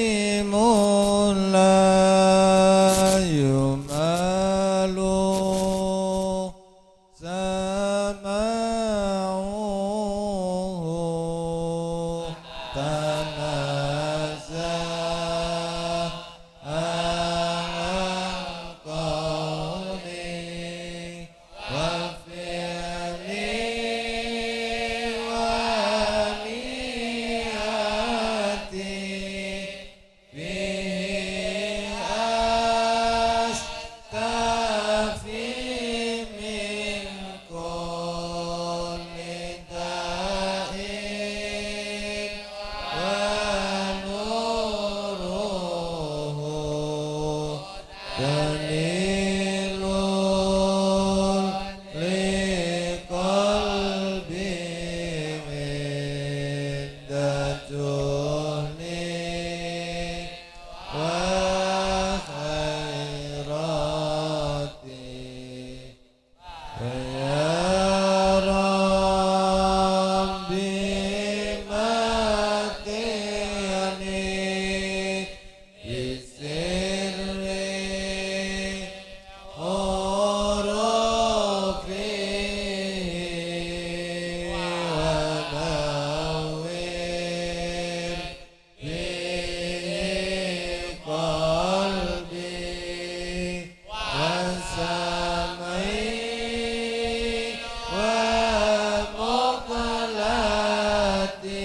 Qadimun la yumalu sama'uhu tanazzah an qawli wa fi'li wa niyati fihi astafi min kulli da'in wa nuruhu dalilun liqalbi inda juhli wa khairati ya Rabbi matiyani bisirri hurufihi wa nawwir bihi qalbi wa sam'i wa muqlati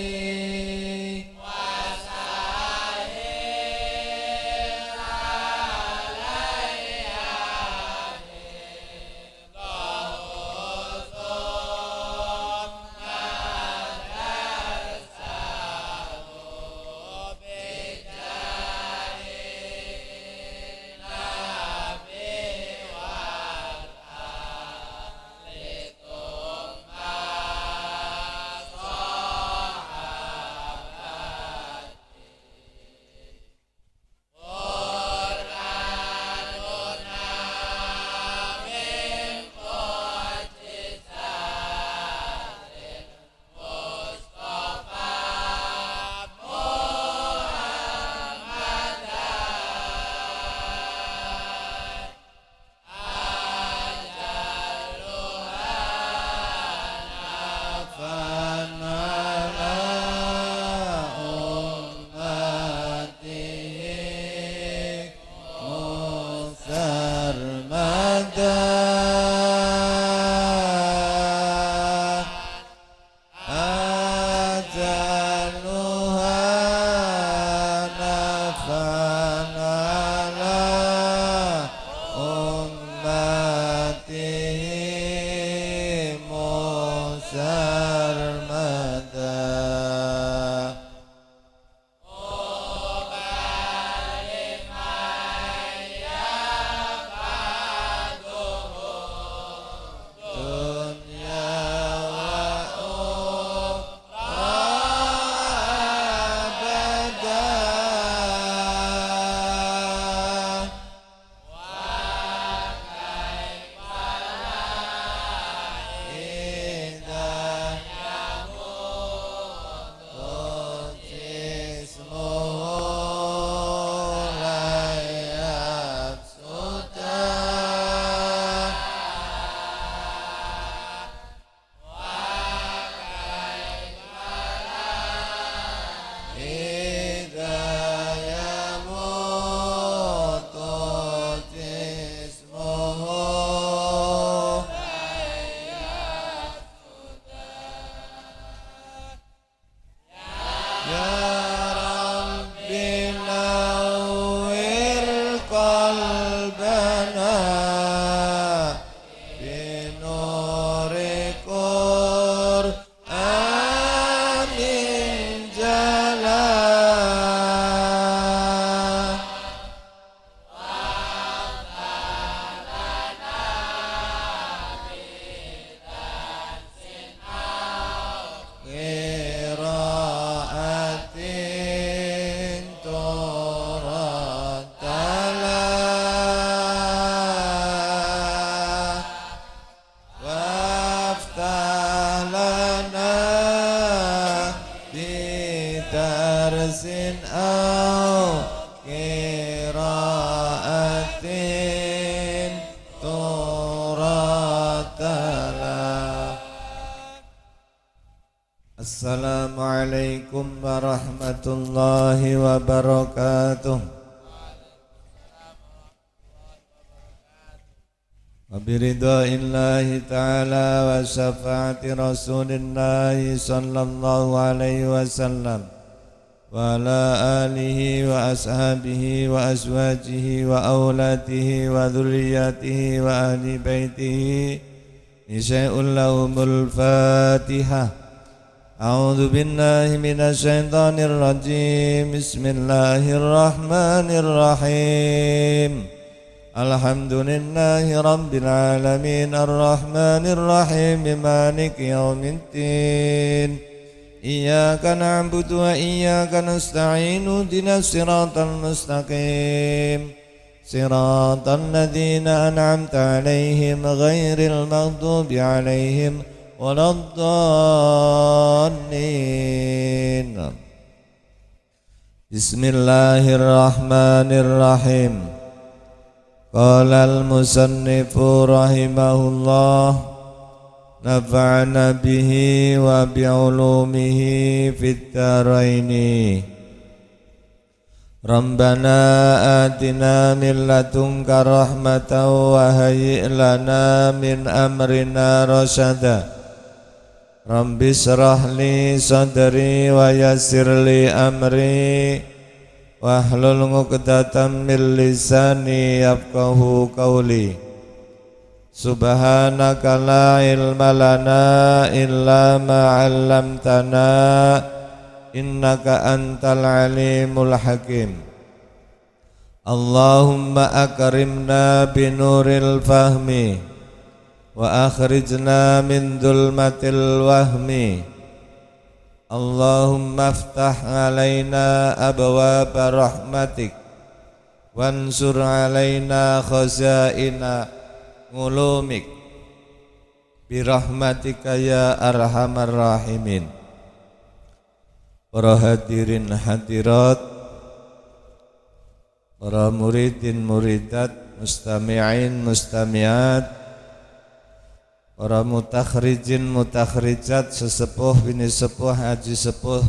عليكم ورحمة الله وبركاته. وبرضا الله تعالى وشفاعة رسول الله صلى الله عليه وسلم وعلى آله وأصحابه وأزواجه وأولاده وذرياته وأهل بيته نشاء لهم الفاتحة. أعوذ بالله من الشيطان الرجيم. بسم الله الرحمن الرحيم. الحمد لله رب العالمين الرحمن الرحيم مالك يوم الدين. إياك نعبد وإياك نستعين اهدنا الصراط المستقيم صراط الذين أنعمت عليهم غير المغضوب عليهم ولا الضالين. بسم الله الرحمن الرحيم. قال المصنف رحمه الله نفعنا به وبعلومه في الدارين. ربنا آتنا من لدنك رحمة وهيئ لنا من أمرنا رشدا. رب اشرح لي صدري ويسر لي أمري wahlul 'uqdatam min lisani yafqahu qawli. Subhanaka la ilma lana illa ma 'allamtana innaka antal alimul hakim. Allahumma akrimna binuril fahmi wa akhrijna min dhulmatil wahmi. Allahumma aftah alaina abwaaba rahmatik wansur alaina khazaina ngulumik birahmatika ya arhamar rahimin. Para hadirin hadirat, para muridin muridat, mustami'in mustami'at, para mutakhrijin mutakhrijat, sesepuh bini sepuh, haji sepuh,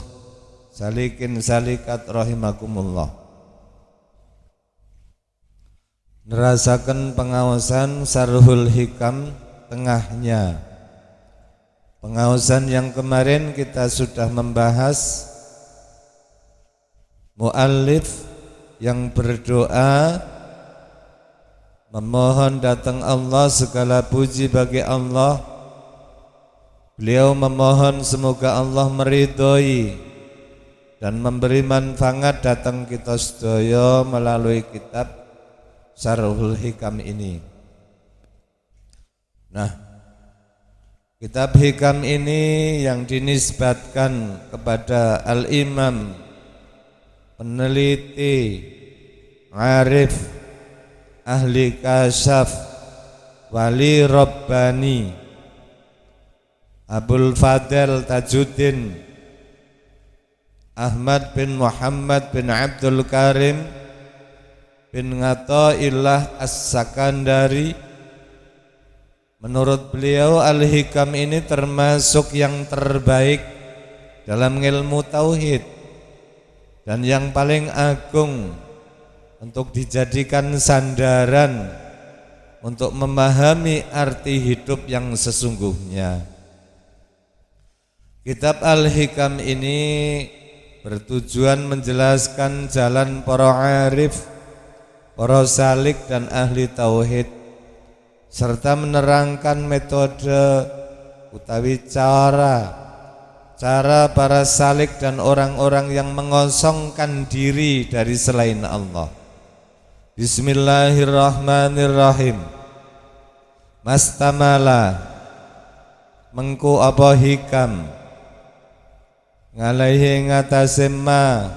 salikin salikat rahimakumullah. Nerasakan pengawasan Sarhul Hikam tengahnya. Pengawasan yang kemarin kita sudah membahas muallif yang berdoa memohon datang Allah, segala puji bagi Allah. Beliau memohon semoga Allah meridhoi dan memberi manfaat datang kita sedaya melalui kitab Sarhul Hikam ini. Nah, kitab Hikam ini yang dinisbatkan kepada Al-Imam peneliti arif ahli kasyaf wali Rabbani Abul Fadl Tajuddin Ahmad bin Muhammad bin Abdul Karim bin Ngataillah As-Sakandari. Menurut beliau Al-Hikam ini termasuk yang terbaik dalam ilmu tauhid dan yang paling agung untuk dijadikan sandaran untuk memahami arti hidup yang sesungguhnya. Kitab Al-Hikam ini bertujuan menjelaskan jalan para arif, para salik dan ahli tauhid, serta menerangkan metode utawi cara para salik dan orang-orang yang mengosongkan diri dari selain Allah. Bismillahirrahmanirrahim. Mastamala mengku apa hikam ngalaihi ngatasé ma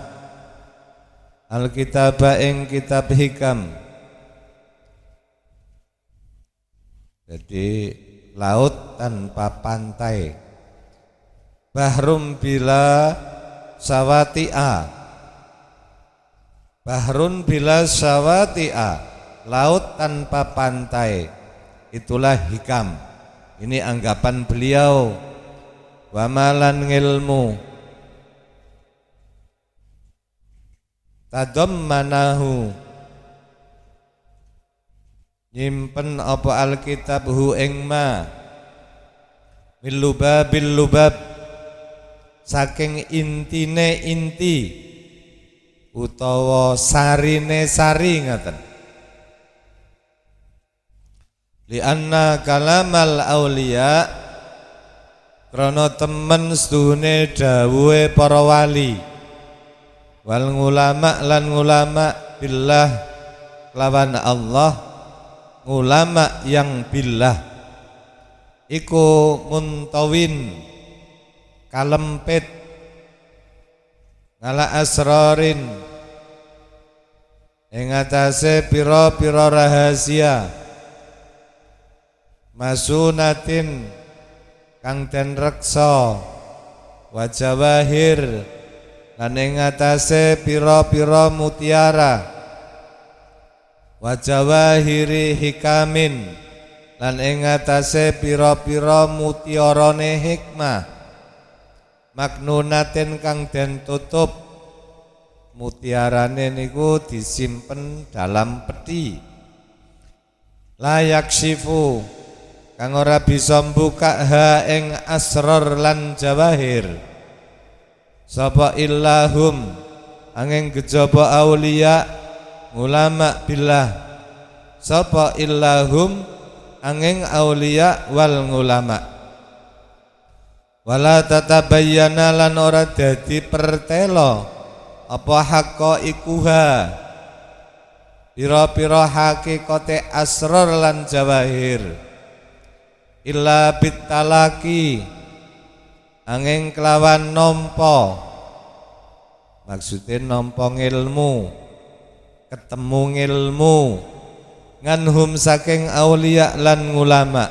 alkitaba ing kitab hikam. Jadi laut tanpa pantai, bahrum bila sawati'a. Bahrun bila sawati'a, laut tanpa pantai, itulah hikam. Ini anggapan beliau. Wamalan ngilmu tadammanahu nyimpen apa alkitab hu ing ma bil lubab saking intine inti utawa sarine sari ngaten li anna kalamal auliya krana temen sedune dawuhe para wali wal ulama lan ulama billah lawan Allah ulama yang billah iku muntawin kalempit ngala asrarin ing atase pira-pira rahasia masunatin kang den reksa wa jawahir lan ing atase pira-pira mutiara wa jawahiri hikamin lan ing atase pira-pira mutiarane hikmah maknunatin kang den tutup mutiarane niku disimpen dalam peti layak sifu kang ora bisa mbuka ha ing asrar lan jawahir sapa illahum angin kejaba aulia ulama billah sapa illahum angin aulia wal ulama wala tatabayyana lan ora dadi pertelo apa haqaiquha pira-pira hakikate asrar lan jawahir illa bitalaki angin kelawan nampa maksudnya nampa ilmu ketemu ilmu nganhum saking aulia lan ulama.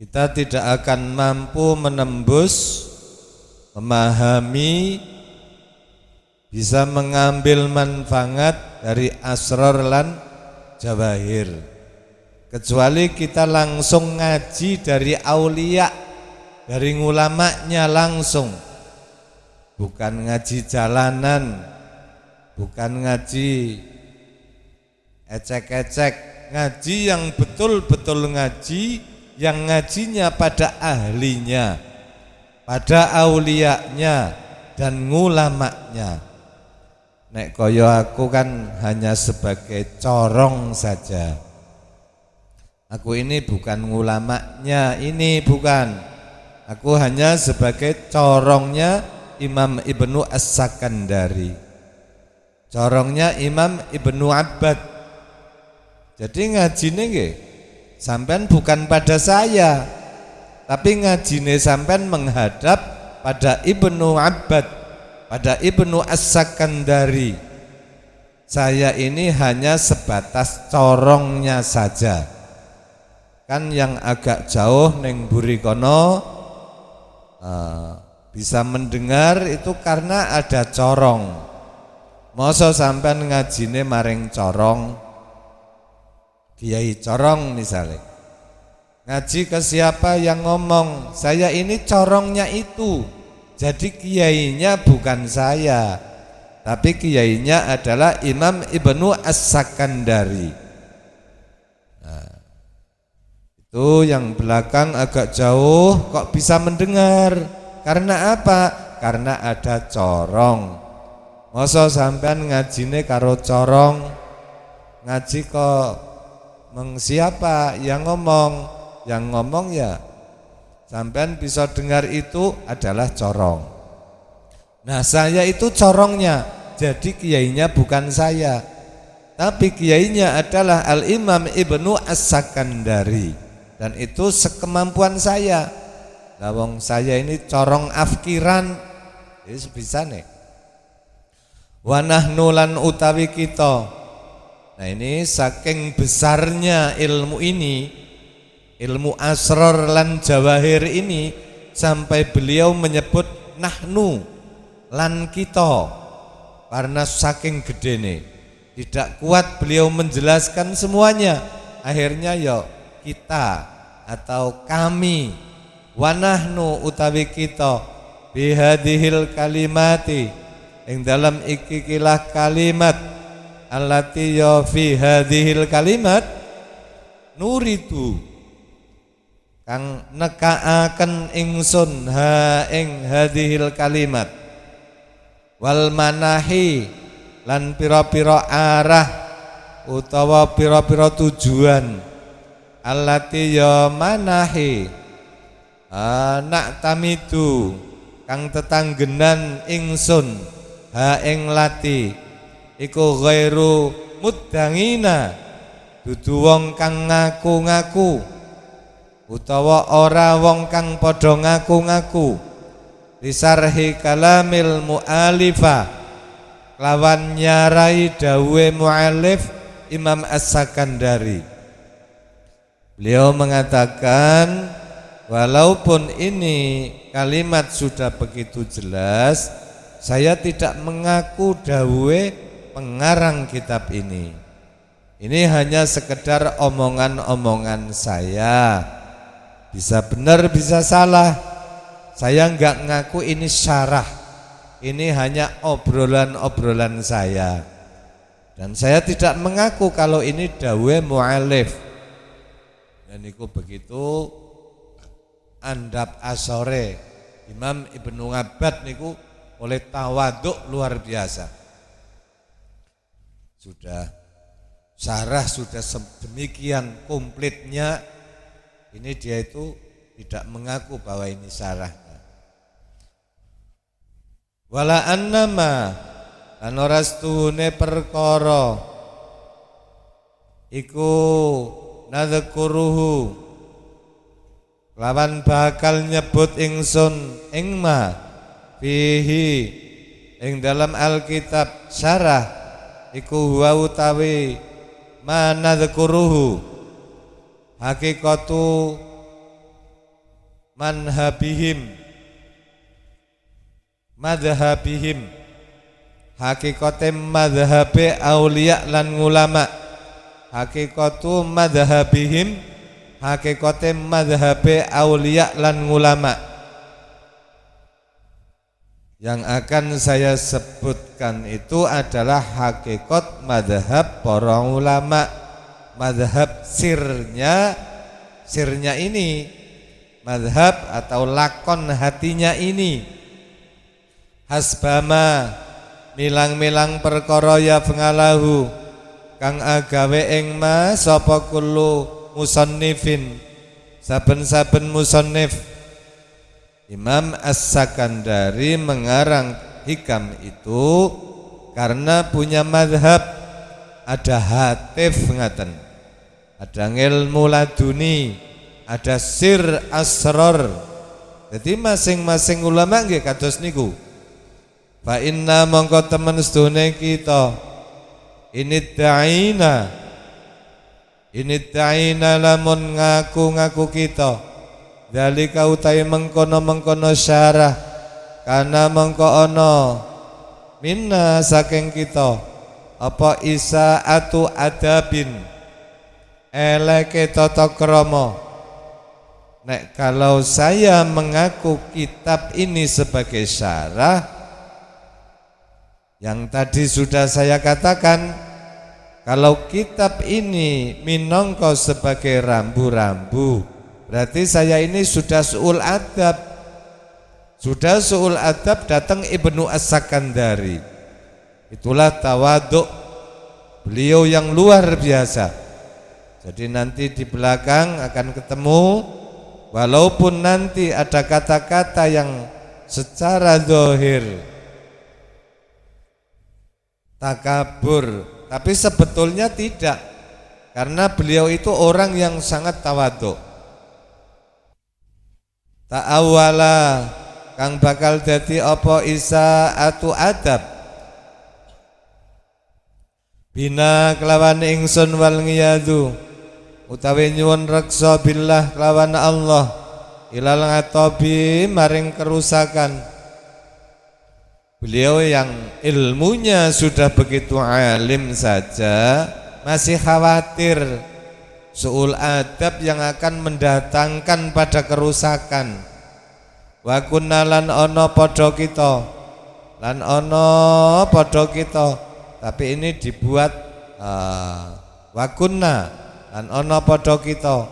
Kita tidak akan mampu menembus, memahami, bisa mengambil manfaat dari asrar lan jawahir kecuali kita langsung ngaji dari aulia, dari ulamanya langsung, bukan ngaji jalanan, bukan ngaji ecek-ecek, ngaji yang betul-betul ngaji, yang ngajinya pada ahlinya, pada aulianya dan ngulamanya. Nek koyo aku kan hanya sebagai corong saja. Aku ini bukan ngulamanya, ini bukan. Aku hanya sebagai corongnya Imam Ibnu As-Sakandari, corongnya Imam Ibnu Abbad. Jadi ngajine nggih sampean bukan pada saya, tapi ngajine sampean menghadap pada Ibnu Abbad, pada Ibnu As-Sakandari. Saya ini hanya sebatas corongnya saja. Kan yang agak jauh neng buri kono bisa mendengar itu karena ada corong. Masa sampean ngajine maring corong, Kiai corong misalnya, ngaji ke siapa yang ngomong, saya ini corongnya itu. Jadi kiainya bukan saya, tapi kiainya adalah Imam Ibnu As-Sakandari. Nah, itu yang belakang agak jauh kok bisa mendengar. Karena apa? Karena ada corong. Masa sampean ngajine karo corong, ngaji kok siapa yang ngomong? Yang ngomong ya sampean bisa dengar itu adalah corong. Nah, saya itu corongnya, jadi kiainya bukan saya, tapi kiainya adalah Al-Imam Ibnu As-Sakandari, dan itu sekemampuan saya. Nah, wong saya ini corong afkiran, jadi bisa nih. Wa nahnu lan utawi kita. Nah, ini saking besarnya ilmu ini, ilmu asrar lan jawahir ini, sampai beliau menyebut nahnu lan kita, karena saking gedene tidak kuat beliau menjelaskan semuanya. Akhirnya ya kita atau kami, wa nahnu utawi kita bihadihil kalimati ing dalam ikikilah kalimat allati ya fi hadhil kalimat nuridu kang nekaaken ingsun ha ing hadhil kalimat wal manahi lan pira-pira arah utawa pira-pira tujuan allati ya manahi anak tamidu kang tetanggenan ingsun ha ing lati iku ghairu muddangina dudu wong kang ngaku-ngaku utawa ora wong kang padha ngaku-ngaku lisarhi kalamil mu'alifa lawan nyarai dawuhe mu'alif Imam As-Sakandari. Beliau mengatakan walaupun ini kalimat sudah begitu jelas, saya tidak mengaku dawuhe pengarang kitab ini. Ini hanya sekedar omongan-omongan saya. Bisa benar, bisa salah. Saya enggak ngaku ini syarah. Ini hanya obrolan-obrolan saya. Dan saya tidak mengaku kalau ini dawuhe mu'alif. Dan itu begitu andap asore Imam Ibnu Abbad niku oleh tawaduk luar biasa. Sudah syarah sudah sedemikian komplitnya, ini dia itu tidak mengaku bahwa ini syarahnya. Wala annama anorastuhune perkara iku nadhkuruhu lawan bakal nyebut ingsun ing ma fihi ing dalam Alkitab syarah iku huwa utawi manadzuruhu hakikatu madhabihim hakikate madhabe aulia lan ulama hakikatu madhabihim hakikate madhabe aulia lan ulama. Yang akan saya sebutkan itu adalah hakikat madhab para ulama, madhab sirnya ini, madhab atau lakon hatinya ini. Hasbama milang-milang perkara ya pengalahu kang agawe ing ma sapa kullu musannifin saben-saben musannif. Imam As-Sakandari mengarang hikam itu karena punya madhab, ada hatif ngaten, ada ilmu laduni, ada sir asror. Jadi masing-masing ulama nggih kados niku. Fa inna mongko temen sedune kita ini ta'ina lamun ngaku-ngaku kita dalika utai mengkono-mengkono syarah karena mengko ono minna saking kita apa isaatu adabin eleke tata krama. Nek kalau saya mengaku kitab ini sebagai syarah, yang tadi sudah saya katakan, kalau kitab ini minangka sebagai rambu-rambu, berarti saya ini sudah su'ul adab. Sudah su'ul adab datang Ibnu As-Sakandari. Itulah tawaduk beliau yang luar biasa. Jadi nanti di belakang akan ketemu, walaupun nanti ada kata-kata yang secara zahir takabur, tapi sebetulnya tidak, karena beliau itu orang yang sangat tawaduk. Ta'awala kang bakal dadi apa isaatu adab bina kelawan ingsun wal ngiyadu utawi nyuwun reksa billah kelawan Allah ilal ngatobi maring kerusakan. Beliau yang ilmunya sudah begitu alim saja masih khawatir su'ul adab yang akan mendatangkan pada kerusakan. Wa kunna lan ana padha kita, lan ana padha kita, tapi ini dibuat wa kunna lan ana padha kita,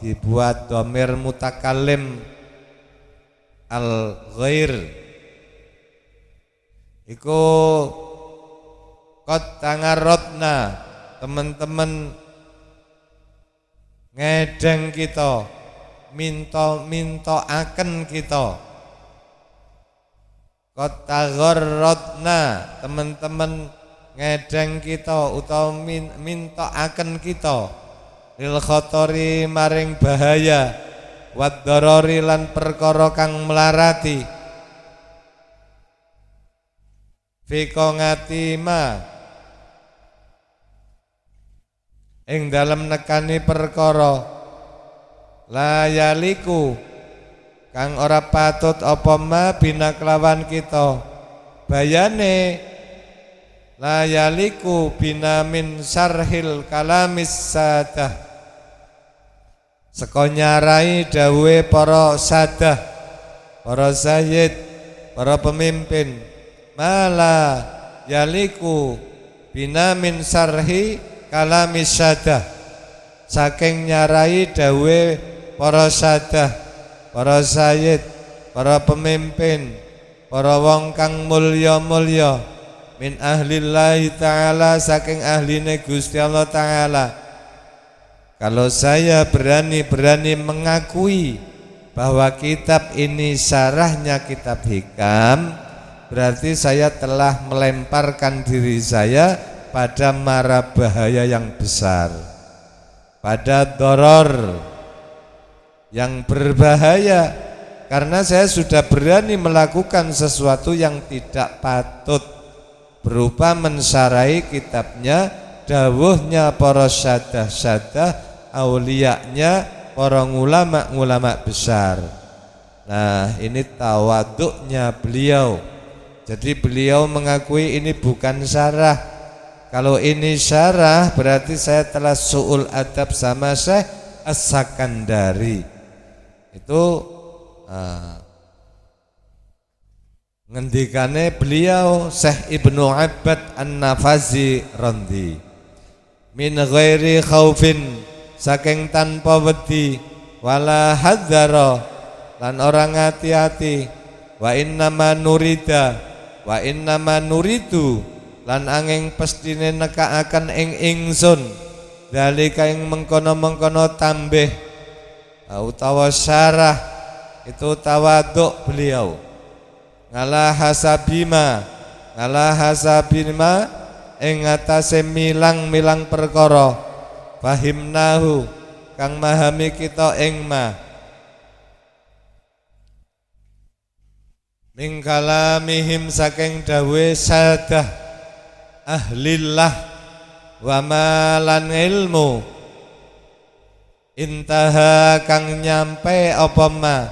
dibuat dhamir mutakallim al ghair iku qad tangarotna, teman-teman ngedeng kita, minta akan kita. Qad tagharratna, teman-teman ngedeng kita utawa minta akan kita, lil khatori maring bahaya, wad darari lan perkara kang melarati, fi qongati ma ing dalem nekani perkara, la yaliku kang ora patut apa ma bina kelawan kita, bayane la yaliku bina min syarhil kalamis sadah, saka nyarai dawuhe para sadah, para sayyid, para pemimpin, mala yaliku bina min syarhi kalamis sadah, saking nyarai dawuhe para sadah, para sayyid, para pemimpin, para wong kang mulya-mulya, min ahlillahi ta'ala, saking ahline Gusti Allah ta'ala. Kalau saya berani mengakui bahwa kitab ini syarahnya kitab hikam, berarti saya telah melemparkan diri saya pada mara bahaya yang besar, pada doror yang berbahaya, karena saya sudah berani melakukan sesuatu yang tidak patut, berupa mensyarahi kitabnya, dawuhnya para syadah-syadah, auliyanya para ulama besar. Nah, ini tawaduknya beliau. Jadi beliau mengakui ini bukan syarah. Kalau ini syarah berarti saya telah su'ul adab sama Syekh As-Sakandari. Itu ngendikane beliau Syekh Ibnu Abbad An-Nafazi Randi, min ghairi khaufin, saking tanpa wedi, wala hadzara lan orang hati-hati, wa innama nurida, wa innama nuridu lan angin pestine nekaaken ing ingsun, dalika ing mengkono-mengkono tambih utawa syarah, itu tawaduk beliau, ngalah hasabima ing atase milang perkara, fahimnahu kang mahami kita ing ma, min kalamihim saking dawe sadah ahlillah, wa malan ilmu intaha kang nyampe apa ma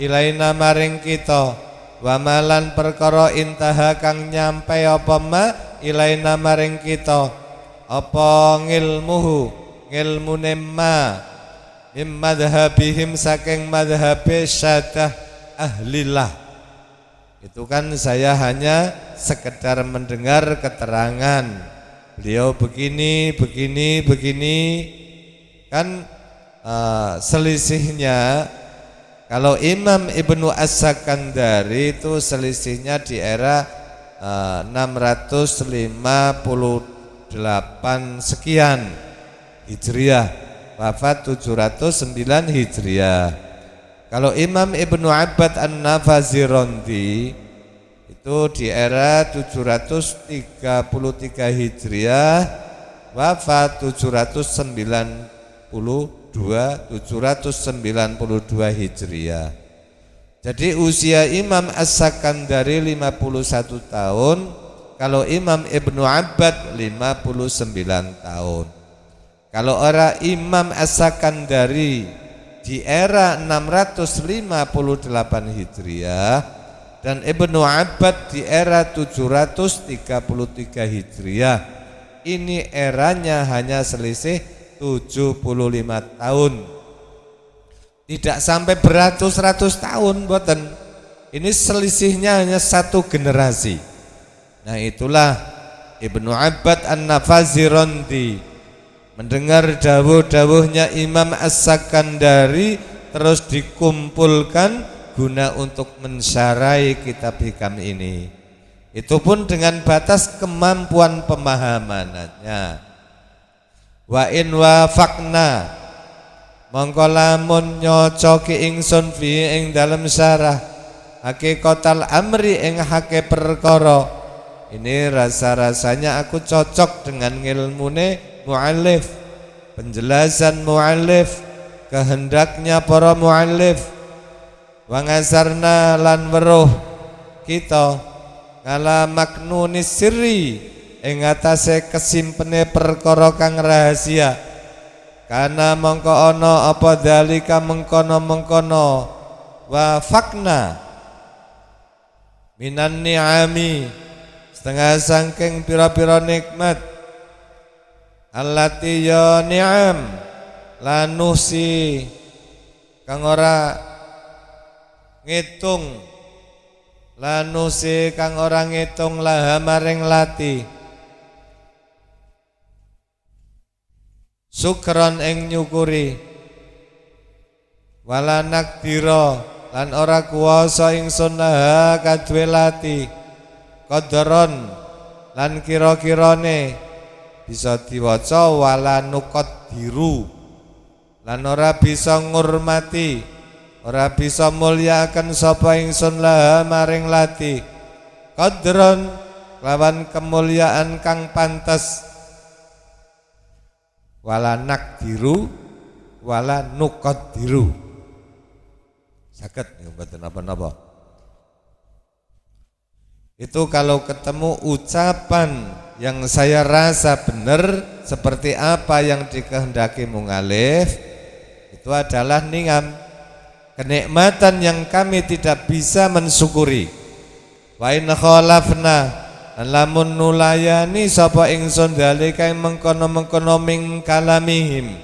ilaina maring kita, wa malan perkara intaha kang nyampe apa ma ilaina maring kita, apa ngilmune ma mim madhabihim saking madhabe syadah ahlillah. Itu kan saya hanya sekedar mendengar keterangan beliau begini kan. Selisihnya kalau Imam Ibnu As-Sakandari itu selisihnya di era 658 sekian Hijriah, wafat 709 Hijriah. Kalau Imam Ibnu Abbad An-Nafazi Randi itu di era 733 Hijriah, wafat 792 Hijriah. Jadi usia Imam As-Sakandari 51 tahun, kalau Imam Ibnu Abbad 59 tahun. Kalau orang Imam As-Sakandari di era 658 Hijriah dan Ibnu Abbad di era 733 Hijriah, ini eranya hanya selisih 75 tahun. Tidak sampai beratus-ratus tahun, boten. Ini selisihnya hanya satu generasi. Nah itulah Ibnu Abbad An-Nafazirondi mendengar dawuh-dawuhnya Imam As-Sakandari terus dikumpulkan guna untuk mensyarai kitab hikam ini. Itu pun dengan batas kemampuan pemahamannya. Wa in wafaqna mongko lamun nyocoki ingsun fi ing dalem syarah hakikatal amri ing hake perkara. Ini rasa-rasanya aku cocok dengan ngilmune muallif, penjelasan muallif, kehendaknya para muallif. Wa ngasarna lan weruh kita ngala maknunis sirri ing atase kesimpene perkara kang rahasia. Kana mongko ana apa dalika mengkono-mengkono wa fakna minan ni'ami setengah sangking pira-pira nikmat allati ya ni'am lanusi kang ora ngitung lanusi kang ora ngitung laha maring lati sukron ing nyukuri wala nakdira lan ora kuwasa ingsun laha kadue lati qadron lan kira-kirane bisa diwaca wala nuqaddiru lan ora bisa ngurmati ora bisa mulyakaken sapa ingsun laha maring lati qadron lawan kemuliaan kang pantes wala nakdiru wala nuqaddiru saged mboten napa-napa. Itu kalau ketemu ucapan yang saya rasa benar seperti apa yang dikehendaki mu'alif, itu adalah ningam kenikmatan yang kami tidak bisa mensyukuri. Wa in khalafna lamun nulayani sapa ingsun dalika mengkono-mengkono ming kalamihim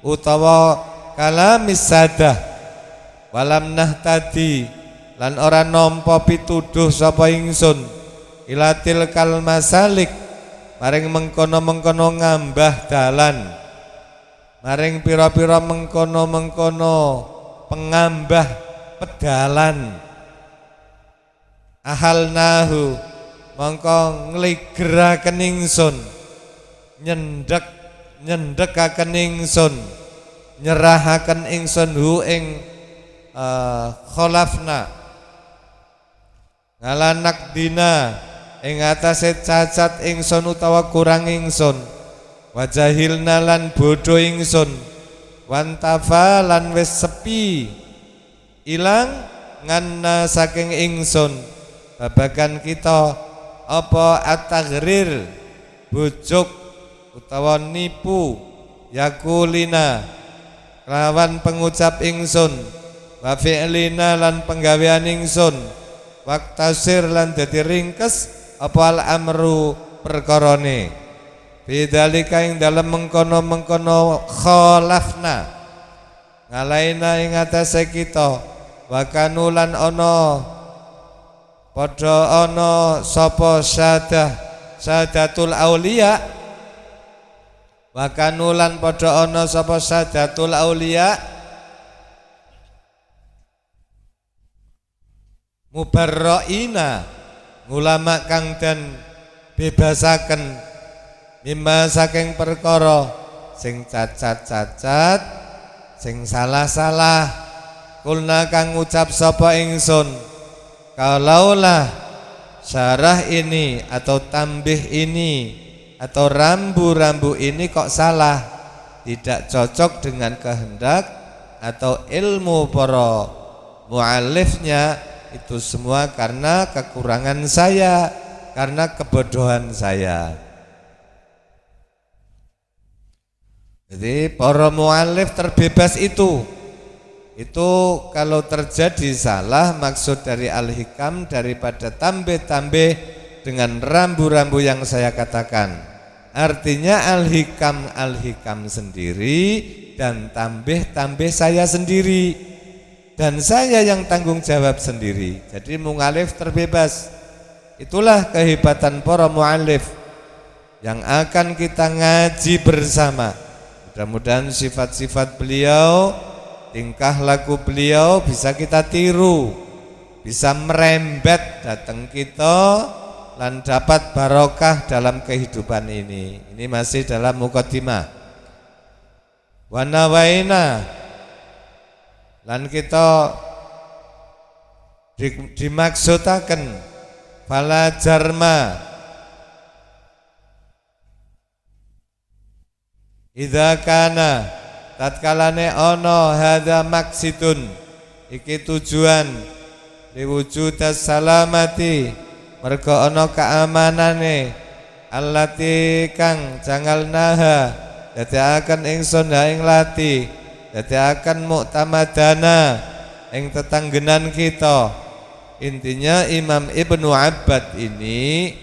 utawa kalamis sadah walam nahtadi lan ora nampa pituduh sapa ingsun ilatil kal masalik maring mengkono-mengkono ngambah dalan maring pira-pira mengkono-mengkono pengambah pedalan ahal nahu mongko ngligeraken ingsun nyendekaken ingsun nyerahaken ingsun hu ing kholafna ngalanak dina ing atase cacat ingsun utawa kurang ingsun wajahilna lan bodho ingsun wantafa lan wis sepi ilang nganna saking ingsun babagan kita apa at-taghrir bujuk utawa nipu yakulina lawan pengucap ingsun wa fi'lina lan penggawean ingsun waktasir lan dadi ringkes apa al-amru perkarane bidzalika ing dalem mengkono-mengkono khalafna ngalaina ing atase kita wa kanulan ana padha ana sapa sadatul auliya wa kanulan padha ana sapa sadatul auliya mubarraina ulama kang dan bebasaken mimma saking perkara sing cacat-cacat sing salah-salah kulna kang ngucap sapa ingsun kalaulah syarah ini atau tambih ini atau rambu-rambu ini kok salah tidak cocok dengan kehendak atau ilmu para mu'alifnya, itu semua karena kekurangan saya, karena kebodohan saya. Jadi para mu'alif terbebas itu kalau terjadi salah maksud dari Al-Hikam daripada tambih-tambih dengan rambu-rambu yang saya katakan. Artinya Al-Hikam sendiri dan tambih-tambih saya sendiri. dan saya yang tanggung jawab sendiri. Jadi mu'alif terbebas. Itulah kehebatan para mu'alif yang akan kita ngaji bersama. Mudah-mudahan sifat-sifat beliau, tingkah laku beliau bisa kita tiru, bisa merembet datang kita lan dapat barokah dalam kehidupan ini. Ini masih dalam muqaddimah. Wa nawaina lan kita dimaksudaken fala jarma idza kana tatkalane ana hadza maksidun iki tujuan liwujudas salamati mergo ana kaamanane allati kang jangal naha dadiaken ingsun ha ing lati dadiaken muktamadana ing tetanggenan kita. Intinya Imam Ibnu Abbad ini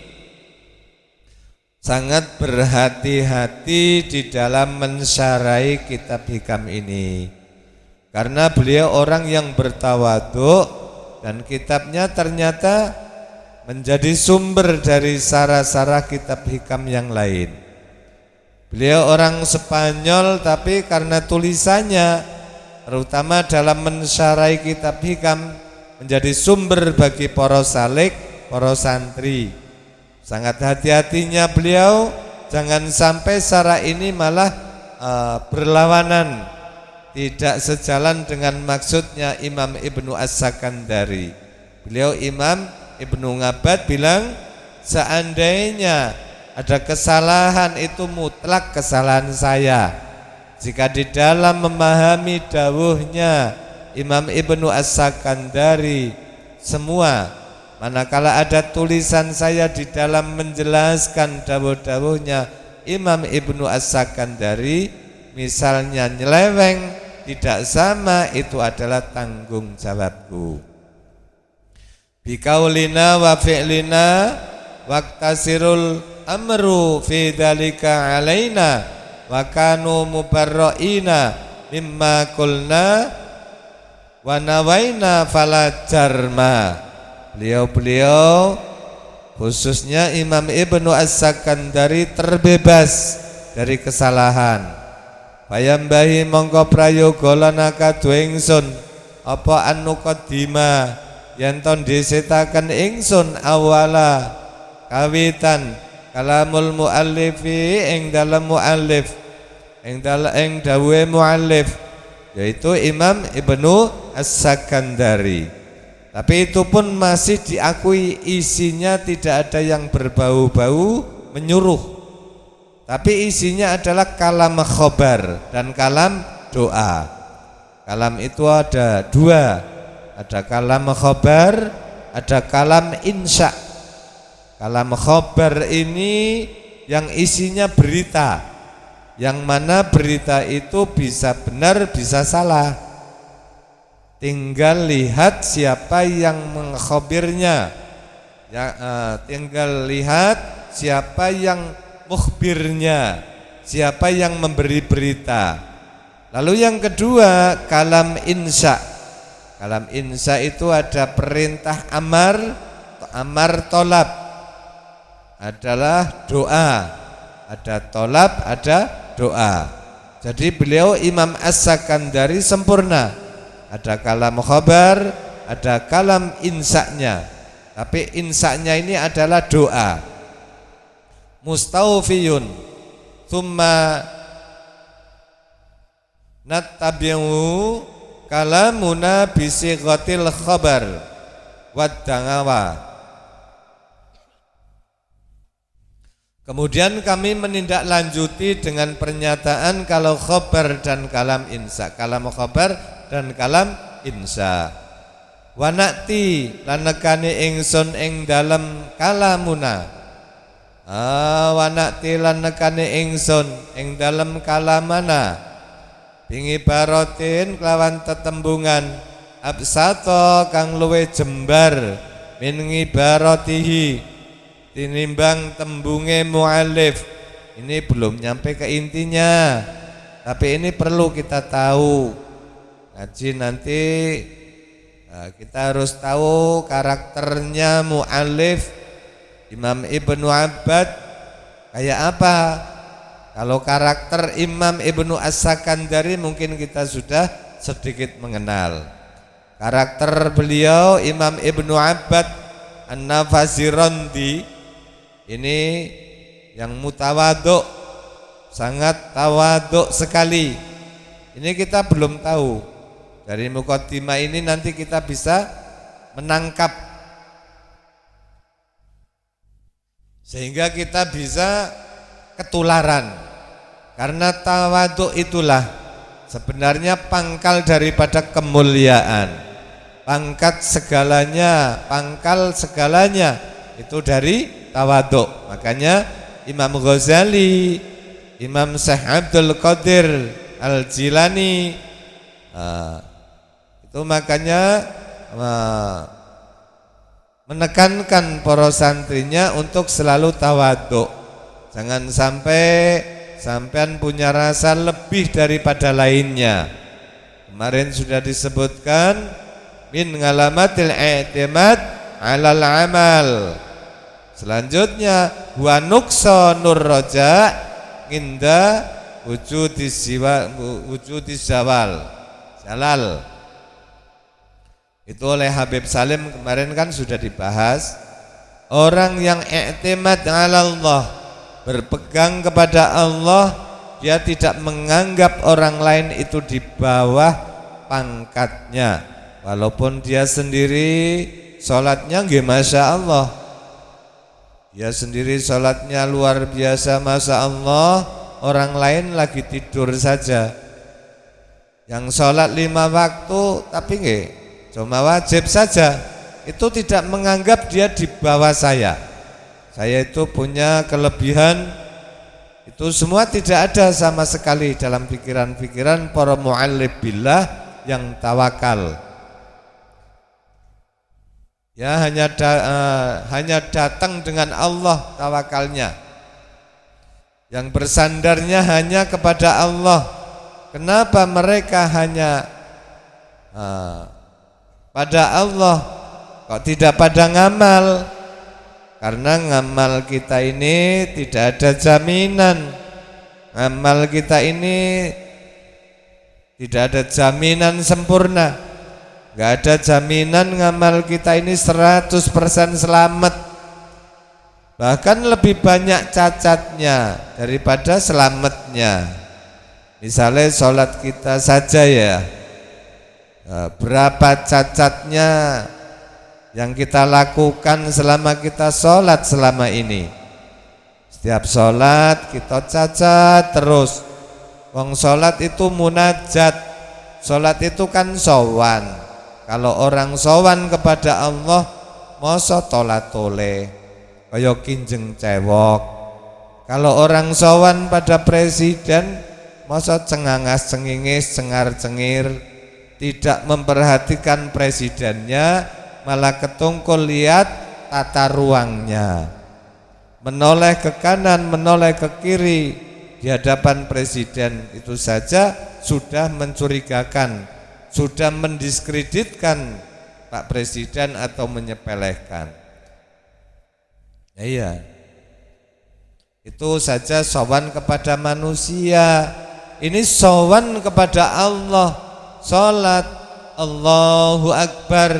sangat berhati-hati di dalam mensyarahi kitab hikam ini, karena beliau orang yang bertawadhu dan kitabnya ternyata menjadi sumber dari sarah-sarah kitab hikam yang lain. Beliau orang Spanyol, tapi karena tulisannya terutama dalam mensyarahi kitab hikam menjadi sumber bagi para salik, para santri. Sangat hati-hatinya beliau jangan sampai syarah ini malah berlawanan, tidak sejalan dengan maksudnya Imam Ibnu As-Sakandari. Beliau Imam Ibnu Abbad bilang seandainya ada kesalahan itu mutlak kesalahan saya. Jika di dalam memahami dawuhnya Imam Ibnu As-Sakandari semua, manakala ada tulisan saya di dalam menjelaskan dawuh-dawuhnya Imam Ibnu As-Sakandari misalnya nyeleweng, tidak sama, itu adalah tanggung jawabku. Bikaulina wa fi'lina waqtasirul amru fi dzalika alaina wa kanu mubarra'ina mimma qulna wa nawaina fala jarma. Beliau-beliau khususnya Imam Ibnu As-Sakandari terbebas dari kesalahan. Payambahi mongko prayoga lanaka ingsun apa anuqaddima yen ton disetaken ingsun awala kawitan kalamul muallifi ing dalam muallif ing dawuhe muallif yaitu Imam Ibnu As-Sakandari. Tapi itu pun masih diakui isinya tidak ada yang berbau-bau menyuruh, tapi isinya adalah kalam khobar dan kalam doa. Kalam itu ada dua, ada kalam khobar, ada kalam insya. Kalam khobar ini yang isinya berita, yang mana berita itu bisa benar bisa salah, tinggal lihat siapa yang mengkhabirnya ya, tinggal lihat siapa yang mukhbirnya, siapa yang memberi berita. Lalu yang kedua kalam insya. Kalam insya itu ada perintah amar, amar tolab adalah doa, ada tolab, ada doa. Jadi beliau Imam As-Sakandari sempurna. Ada kalam khabar, ada kalam insaknya. Tapi insaknya ini adalah doa. Mustawfiyun thumma nattabi'u kalamuna bisighatil khabar waddangawa. Kemudian kami menindaklanjuti dengan pernyataan kalau khabar dan kalam insa, kalam khabar dan kalam insa. Wa na'ti lanekane ingsun ing dalem kalamuna. Wa na'ti lanekane ingsun ing dalem kalamana. Bingi barotin kelawan tetembungan absato kang luwe jembar min ngibaratihi tinimbang tembunge mu'alif. Ini belum nyampe ke intinya, tapi ini perlu kita tahu. Ngaji nanti Kita harus tahu karakternya mu'allif Imam Ibnu Abbad kayak apa. Kalau karakter Imam Ibnu As-Sakandari mungkin kita sudah sedikit mengenal. Karakter beliau Imam Ibnu Abbad An-Nafasirandi ini yang mutawaduk, sangat tawaduk sekali. Ini kita belum tahu. Dari muqaddimah ini nanti kita bisa menangkap, sehingga kita bisa ketularan. Karena tawaduk itulah sebenarnya pangkal daripada kemuliaan. Pangkat segalanya, pangkal segalanya itu dari tawaduk. Makanya Imam Ghazali, Imam Syekh Abdul Qadir Al-Jilani, itu makanya menekankan para santrinya untuk selalu tawaduk. Jangan sampai sampean punya rasa lebih daripada lainnya. Kemarin sudah disebutkan min ngalamatil i'timad 'alal amal. Selanjutnya wa nuqsanur raja inda wujudis zawal. Jalal. Itu oleh Habib Salim kemarin kan sudah dibahas. Orang yang i'timad 'ala Allah, berpegang kepada Allah, dia tidak menganggap orang lain itu di bawah pangkatnya. Walaupun dia sendiri sholatnya nggih masya Allah, dia sendiri sholatnya luar biasa masya Allah, orang lain lagi tidur saja. Yang sholat 5 waktu tapi nggih cuma wajib saja, itu tidak menganggap dia di bawah saya. Saya itu punya kelebihan, itu semua tidak ada sama sekali dalam pikiran-pikiran para mu'allif billah yang tawakal. Ya hanya datang dengan Allah tawakalnya, yang bersandarnya hanya kepada Allah. Kenapa mereka hanya pada Allah, kok tidak pada ngamal? Karena ngamal kita ini tidak ada jaminan. Ngamal kita ini tidak ada jaminan sempurna. Gak ada jaminan ngamal kita ini 100% selamat. Bahkan lebih banyak cacatnya daripada selamatnya. Misalnya sholat kita saja ya, berapa cacatnya yang kita lakukan selama kita sholat selama ini. Setiap sholat kita cacat terus. Wong sholat itu munajat, sholat itu kan sowan. Kalau orang sowan kepada Allah, masa tolat-tole kaya kinjeng cewok. Kalau orang sowan pada presiden, masa cengangas cengingis, cengar-cengir, tidak memperhatikan presidennya, malah ketungkul lihat tata ruangnya, menoleh ke kanan, menoleh ke kiri di hadapan presiden. Itu saja sudah mencurigakan, sudah mendiskreditkan Pak Presiden atau menyepelekan. Iya, itu saja sowan kepada manusia. Ini sowan kepada Allah, sholat Allahu Akbar,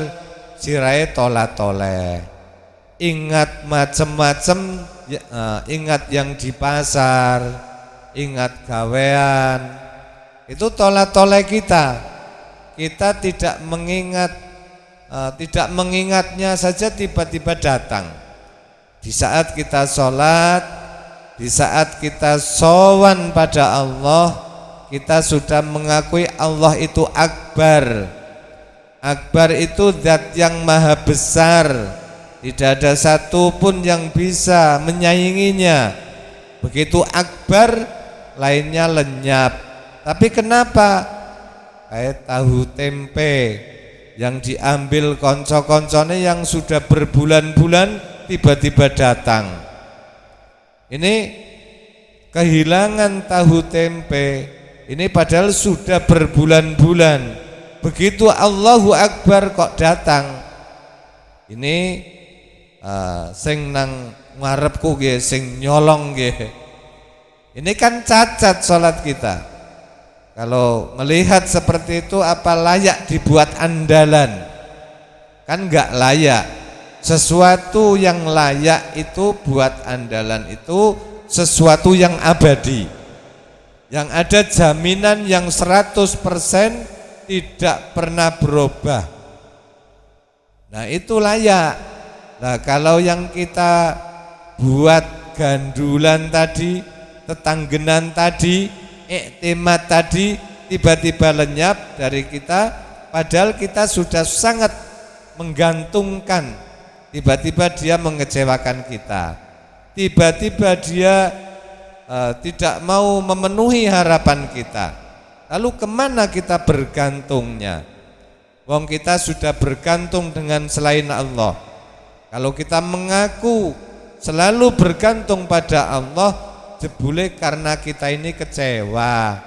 sirai tolat-toleh. Ingat macem-macem, ingat yang di pasar, ingat gawean, itu tolat-toleh kita. Kita tidak mengingat, tidak mengingatnya saja tiba-tiba datang. Di saat kita sholat, di saat kita sowan pada Allah, kita sudah mengakui Allah itu akbar. Akbar itu zat yang maha besar, tidak ada satu pun yang bisa menyainginya. Begitu akbar, lainnya lenyap. Tapi kenapa? Kayak tahu tempe yang diambil konco-koncone yang sudah berbulan-bulan tiba-tiba datang. Ini kehilangan tahu tempe. Ini padahal sudah berbulan-bulan begitu Allahu Akbar kok datang. Ini sing nang ngarepku nggih, sing nyolong nggih. Ini kan cacat salat kita. Kalau melihat seperti itu, apa layak dibuat andalan? Kan enggak layak. Sesuatu yang layak itu buat andalan itu sesuatu yang abadi, yang ada jaminan yang 100% tidak pernah berubah. Nah itu layak. Nah kalau yang kita buat gandulan tadi, tetanggenan tadi, iktimat tadi, tiba-tiba lenyap dari kita, padahal kita sudah sangat menggantungkan. Tiba-tiba dia mengecewakan kita, tiba-tiba dia tidak mau memenuhi harapan kita. Lalu kemana kita bergantungnya? Wong kita sudah bergantung dengan selain Allah. Kalau kita mengaku selalu bergantung pada Allah, jebule karena kita ini kecewa.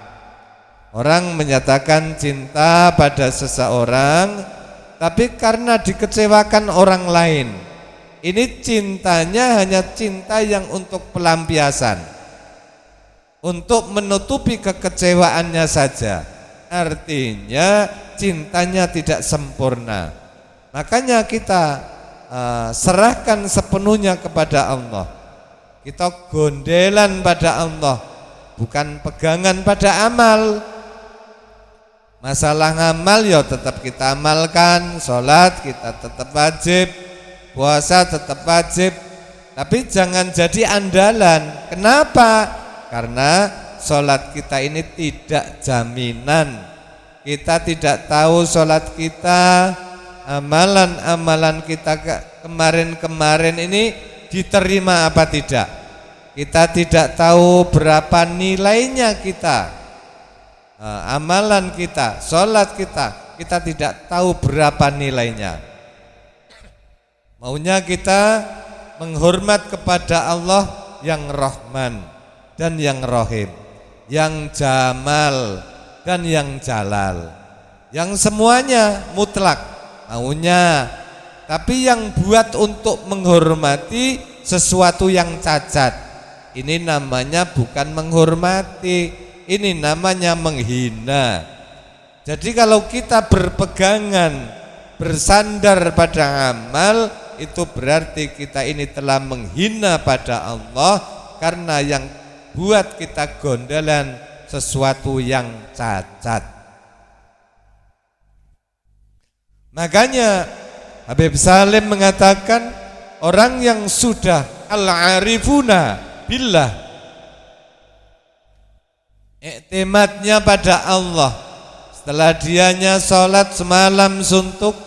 Orang menyatakan cinta pada seseorang, tapi karena dikecewakan orang lain. Ini cintanya hanya cinta yang untuk pelampiasan, untuk menutupi kekecewaannya saja. Artinya cintanya tidak sempurna. Makanya kita serahkan sepenuhnya kepada Allah. Kita gondelan pada Allah, bukan pegangan pada amal. Masalah ngamal ya tetap kita amalkan, sholat kita tetap wajib, puasa tetap wajib, tapi jangan jadi andalan. Kenapa? Karena sholat kita ini tidak jaminan. Kita tidak tahu sholat kita, amalan-amalan kita kemarin-kemarin ini diterima apa tidak. Kita tidak tahu berapa nilainya kita, amalan kita, sholat kita tidak tahu berapa nilainya. Maunya kita menghormat kepada Allah yang Rahman dan yang Rahim, yang Jamal dan yang Jalal, yang semuanya mutlak maunya. Tapi yang buat untuk menghormati sesuatu yang cacat, ini namanya bukan menghormati, ini namanya menghina. Jadi kalau kita berpegangan, bersandar pada amal, itu berarti kita ini telah menghina pada Allah, karena yang buat kita gondelan sesuatu yang cacat. Makanya Habib Salim mengatakan, orang yang sudah al-arifuna billah, iktimatnya pada Allah, setelah dianya sholat semalam suntuk,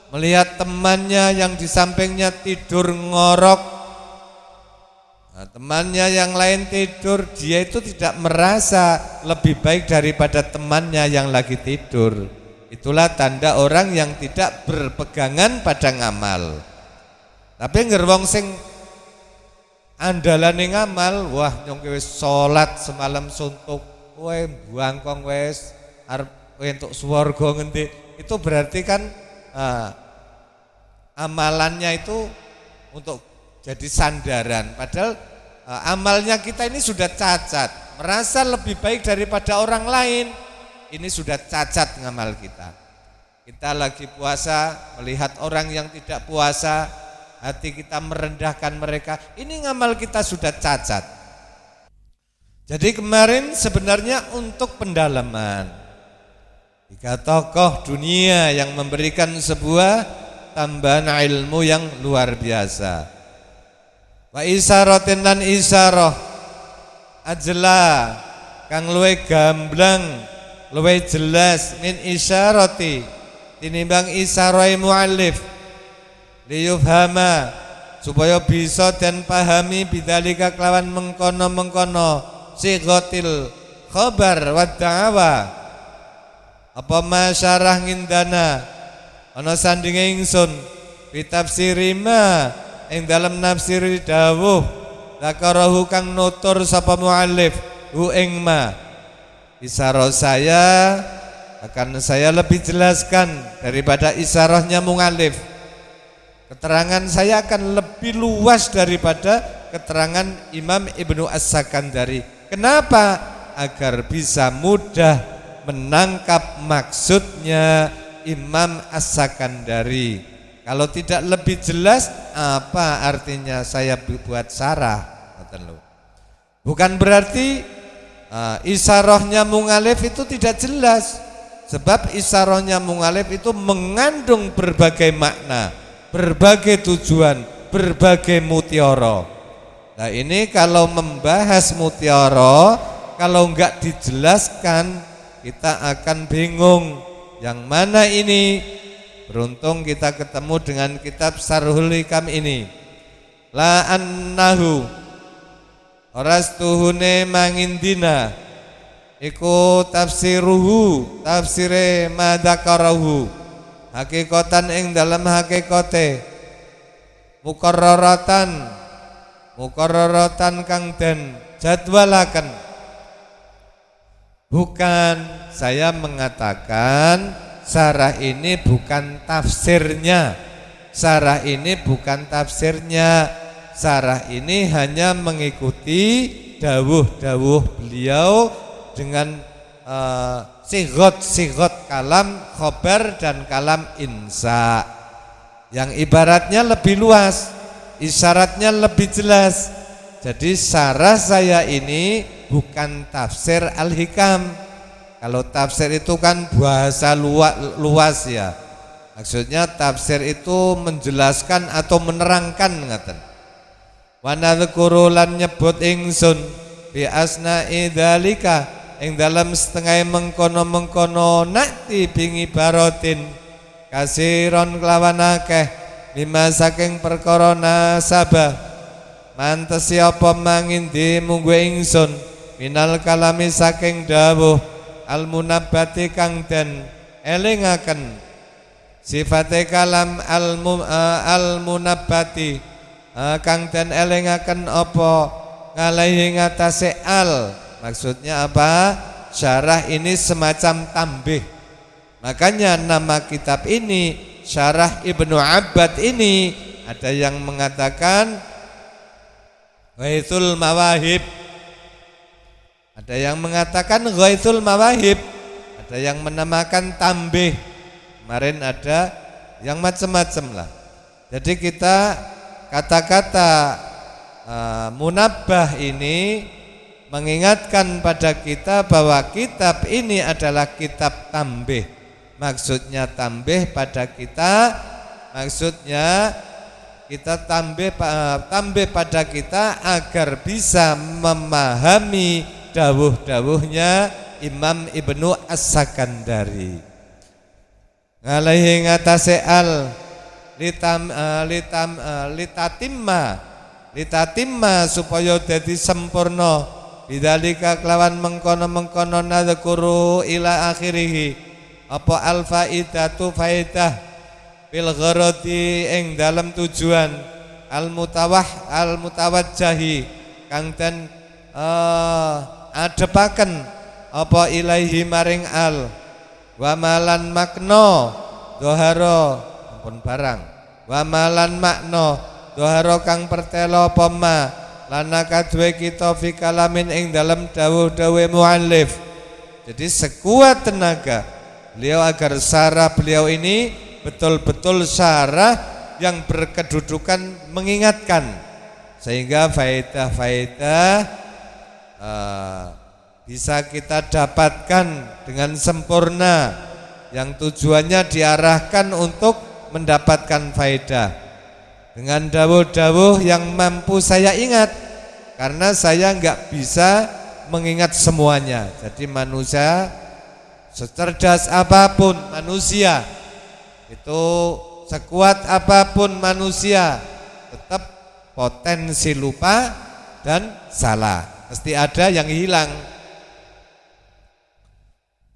melihat temannya yang di sampingnya tidur ngorok, nah, temannya yang lain tidur, dia itu tidak merasa lebih baik daripada temannya yang lagi tidur. Itulah tanda orang yang tidak berpegangan pada ngamal. Tapi ngerwong sing andalane ngamal, wah nyong wis salat semalam suntuk, kowe buangkong wis arep entuk swarga ngendi. Itu berarti kan amalannya itu untuk jadi sandaran, padahal amalnya kita ini sudah cacat, merasa lebih baik daripada orang lain. Ini sudah cacat ngamal kita. Kita lagi puasa, melihat orang yang tidak puasa, hati kita merendahkan mereka. Ini ngamal kita sudah cacat. Jadi kemarin sebenarnya untuk pendalaman, 3 tokoh dunia yang memberikan sebuah tambahan ilmu yang luar biasa. Wa isaratin lan isarah ajla kang luwe gamblang, luwih jelas min isyarati tinimbang isyarai muallif liyufhama supaya bisa dan pahami bidzalika kelawan mengkono-mengkono sigotil khabar wa da'awa apa masyarah ngindana ana sandinge ingsun bitafsirima ing dalam nafsir dawuh zakarahu kang nutur sapa muallif hu ing ma. Isyarat saya akan saya lebih jelaskan daripada isyarahnya mu'allif. Keterangan saya akan lebih luas daripada keterangan Imam Ibnu As-Sakandari. Kenapa? Agar bisa mudah menangkap maksudnya Imam As-Sakandari. Kalau tidak lebih jelas, apa artinya saya buat syarah? Bukan berarti isyarahnya mu'allif itu tidak jelas. Sebab isyarahnya mu'allif itu mengandung berbagai makna, berbagai tujuan, berbagai mutiara. Nah ini kalau membahas mutiara, kalau enggak dijelaskan kita akan bingung. Yang mana ini? Beruntung kita ketemu dengan kitab Syarhul Hikam ini. La annahu orastuhune mangindina iku tafsiruhu tafsire madakarahu hakikatan ing dalam hakikate mukarraratan kang den jadwalaken. Bukan, saya mengatakan syarah ini bukan tafsirnya. Syarah ini bukan tafsirnya. Syarah ini hanya mengikuti dawuh-dawuh beliau dengan sigot kalam khobar dan kalam insya, yang ibaratnya lebih luas, isyaratnya lebih jelas. Jadi syarah saya ini bukan tafsir Al-Hikam. Kalau tafsir itu kan bahasa luas ya. Maksudnya tafsir itu menjelaskan atau menerangkan ngaten. Wa nadzkuru lan nyebut ingsun bi asna'i dzalika ing dalam setengah mengkono-mengkono nakti bingi barotin kasiron kelawan akeh mimma saking perkara nasabah mantes apa mangindi munggu ingsun minal kalami saking dawuh al munabbati kang den elingaken sifate kalam al munabbati kang den elingaken apa ngalahi ngatasé al. Maksudnya apa? Syarah ini semacam tambih. Makanya nama kitab ini Syarah Ibnu Abbad ini ada yang mengatakan Ghaithul Mawahib, ada yang mengatakan Ghaithul Mawahib, ada yang menamakan tambih. Kemarin ada yang macam-macam lah. Jadi kita kata-kata munabbah ini mengingatkan pada kita bahwa kitab ini adalah kitab tambih. Maksudnya tambih pada kita, maksudnya kita tambih pada kita agar bisa memahami dawuh-dawuhnya Imam Ibnu As-Sakandari. Ngalahi ngatasé al litatimma supaya dadi sempurna bidzalika kelawan mengkono-mengkono nadzkuru ila akhirih apa al faidatu faidah bil gharati ing dalam tujuan al mutawajjahi kang den adepaken apa ilaihi maring al wa malan makna doharo ampun barang wa malan makna doharo kang pertelo apa ma lana kadwe kita fi kalamin ing dalam dawuh-dawuh muallif. Jadi sekuat tenaga beliau agar syarah beliau ini betul-betul syarah yang berkedudukan mengingatkan, sehingga faedah-faedah bisa kita dapatkan dengan sempurna, yang tujuannya diarahkan untuk mendapatkan faedah. Dengan dawuh-dawuh yang mampu saya ingat, karena saya enggak bisa mengingat semuanya. Jadi manusia secerdas apapun manusia, itu sekuat apapun manusia, tetap potensi lupa dan salah. Mesti ada yang hilang.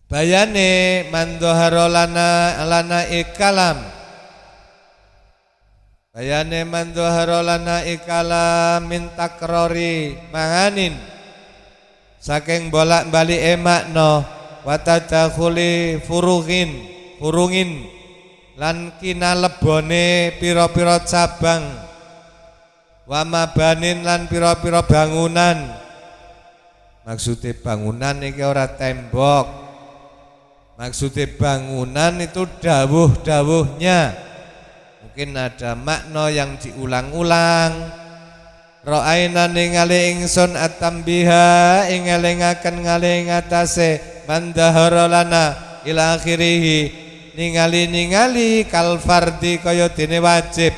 Bayane mandhahara lana ikalam. Bayane mandhahara lana ikalam min takrori manganin saking bolak-balik makna wa tadakhuli furungin lan kinalebone pira-pira cabang wa mabanin lan pira-pira bangunan. Maksudnya bangunan iki ora tembok, maksudnya bangunan itu dawuh-dawuhnya. Mungkin ada makna yang diulang-ulang. Ra'aina ningali ingsun atambiha ing elingaken ngali ngatasé mandahara lana ila akhirih, ningali kal fardi kaya dene wajib.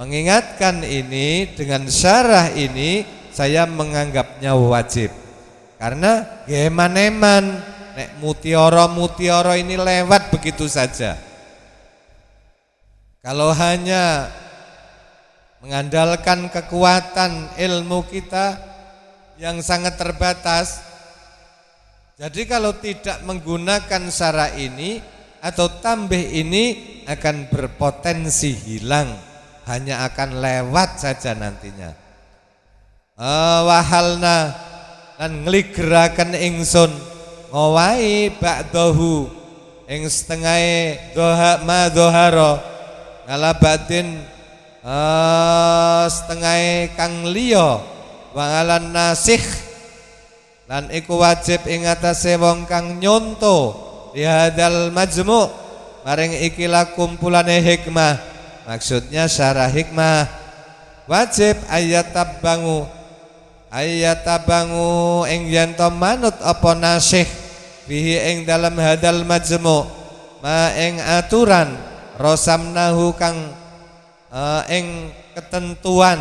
Mengingatkan ini dengan syarah ini saya menganggapnya wajib. Karena geman-eman nek mutiara ini lewat begitu saja. Kalau hanya mengandalkan kekuatan ilmu kita yang sangat terbatas, jadi kalau tidak menggunakan syarah ini atau tambih ini akan berpotensi hilang, hanya akan lewat saja nantinya. Wahalna lan ngligeraken ingsun ngowahi ba'dahu ing setengahe doha ma doharo ngala batin setengah kang liya wangalan nasikh lan iku wajib ing atase wong kang nyonto dihadal majmu' maring ikilah kumpulane hikmah. Maksudnya syarah hikmah wajib ayatabangu ing yen to manut apa nasikh bihi ing dalam hadal majmu' ma ing aturan rosamnahu kang ing ketentuan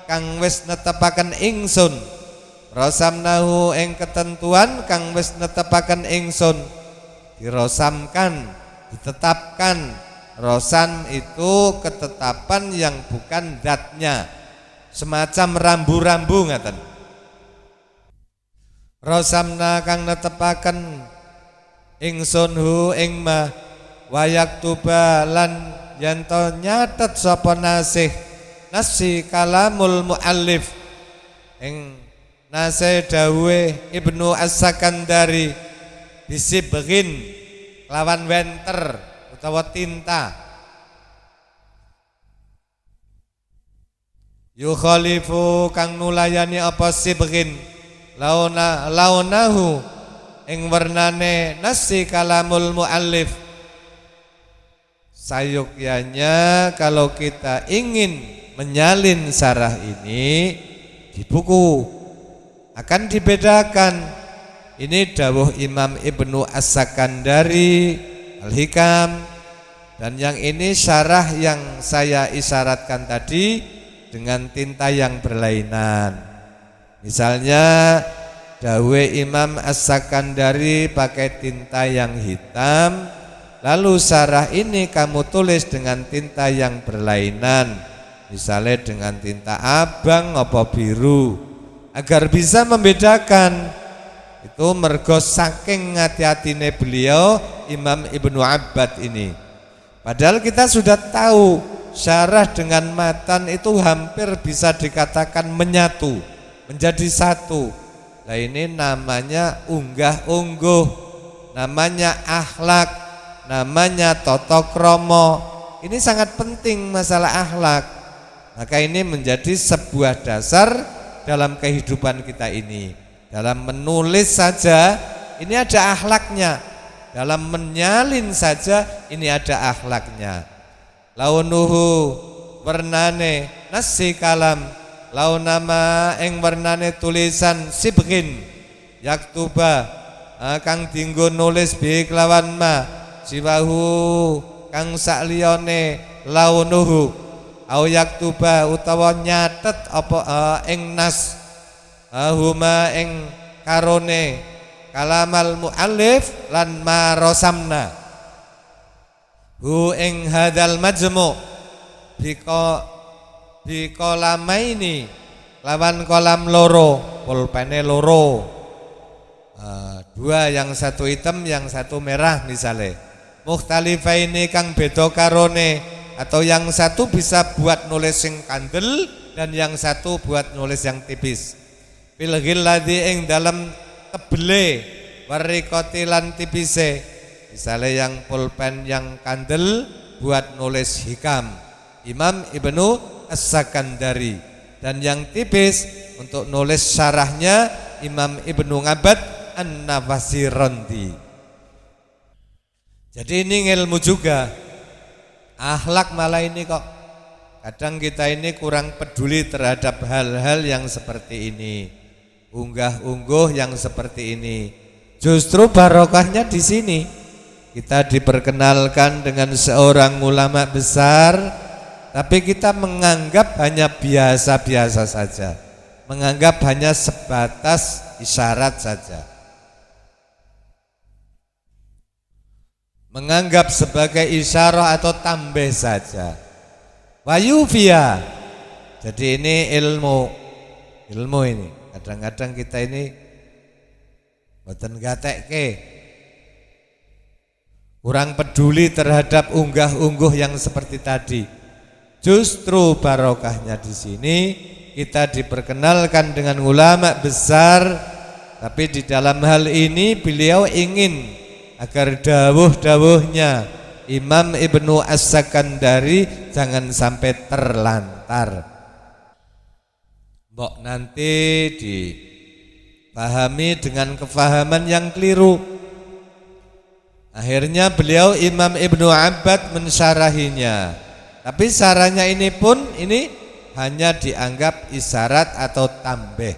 kang wis netepaken ingsun. Rosamnahu ing ketentuan kang wis netepaken ingsun. Dirosamkan, ditetapkan. Rosam itu ketetapan yang bukan zatnya, semacam rambu-rambu ngaten. Rosamna kang netepaken ingsun hu ing ma wayaktuba lan yanto nyatet sapa nasih nasi kalamul muallif ing nasih dawuhe Ibnu As-Sakandari disibghin lawan wenter utawa tinta yukhalifu kang nulayani apa sibghin launahu ing warnane nasi kalamul muallif. Sayukyanya kalau kita ingin menyalin syarah ini di buku akan dibedakan. Ini dawuh Imam Ibnu As-Sakandari Al-Hikam, dan yang ini syarah yang saya isyaratkan tadi dengan tinta yang berlainan. Misalnya dawuh Imam As-Sakandari pakai tinta yang hitam, lalu syarah ini kamu tulis dengan tinta yang berlainan, misalnya dengan tinta abang apa biru, agar bisa membedakan. Itu mergo saking hati-hatine beliau Imam Ibnu Abbad ini. Padahal kita sudah tahu syarah dengan matan itu hampir bisa dikatakan menyatu, menjadi satu. Nah ini namanya unggah-ungguh, namanya akhlak, namanya tata krama. Ini sangat penting masalah akhlak. Maka ini menjadi sebuah dasar dalam kehidupan kita ini. Dalam menulis saja ini ada akhlaknya. Dalam menyalin saja ini ada akhlaknya. Launuhu warnane nasi kalam, launama ing warnane tulisan sibghin yaktuba kang dinggo nulis bi kelawan ma siwahu kang sakliyane launuhu au yaktuba utawa nyatet apa ing nas huma ing karone kalamal muallif lan ma rosamna hu ing hadal majmu' biko lamaini lawan kolam loro, pulpene loro, dua, yang satu hitam yang satu merah misalnya, mukhtalifaini kang beda karone, atau yang satu bisa buat nulis yang kandel dan yang satu buat nulis yang tipis. Pilghil ladzi ing dalam tebele warikotilan tipise. Misalnya yang pulpen yang kandel buat nulis hikam, Imam Ibnu As-Sakandari, dan yang tipis untuk nulis syarahnya Imam Ibnu Ngabad An-Nafasirondi. Jadi ini ilmu juga. Akhlak malah ini kok. Kadang kita ini kurang peduli terhadap hal-hal yang seperti ini. Unggah-ungguh yang seperti ini. Justru barokahnya di sini. Kita diperkenalkan dengan seorang ulama besar, tapi kita menganggap hanya biasa-biasa saja. Menganggap hanya sebatas isyarat saja. Menganggap sebagai isyarah atau tambah saja. Wayufia. Jadi ini ilmu ini. Kadang-kadang kita ini boten gatekke, kurang peduli terhadap unggah-ungguh yang seperti tadi. Justru barokahnya di sini kita diperkenalkan dengan ulama besar, tapi di dalam hal ini beliau ingin agar dawuh-dawuhnya Imam Ibnu As-Sakandari jangan sampai terlantar. Mbok nanti dipahami dengan kefahaman yang keliru. Akhirnya beliau Imam Ibnu Abbad mensyarahinya. Tapi syarahnya ini pun hanya dianggap isyarat atau tambah.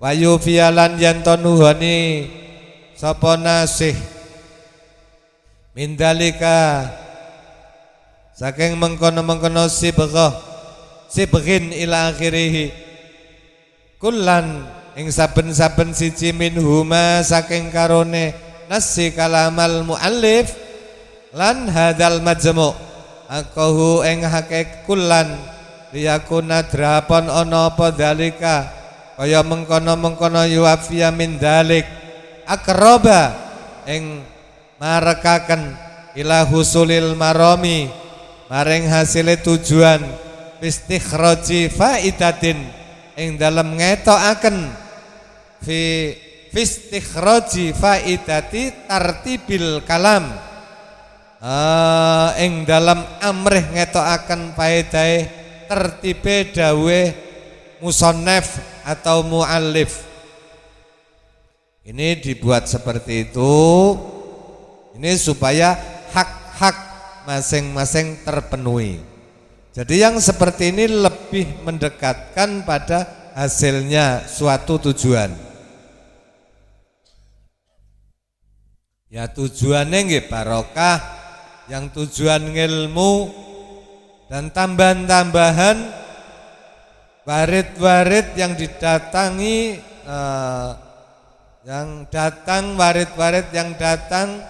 Wayu fialan yantonuhani sapa nasih mindalika saking mengkono-mengkono sibghin ila akhirih kullan ing saben-saben siji minhuma saking karone nasi kalamal muallif lan hadal majmu' akahu ing hakik kullan liyakuna drapon ana apa dalika kaya mengkono-mengkono yuafiya min dalik akraba ing marekaken ila husulil marami maring hasile tujuan istikhraji faidatin ing dalam ngetokaken fi istikhraji faidati tartibil kalam ing dalam amrih ngetokaken faedahe tertibe dawe musannaf atau muallif. Ini dibuat seperti itu ini supaya hak-hak masing-masing terpenuhi. Jadi yang seperti ini lebih mendekatkan pada hasilnya suatu tujuan. Ya tujuannya nggih barokah, yang tujuan ilmu dan tambahan-tambahan warid-warid yang didatangi yang datang, warid-warid yang datang,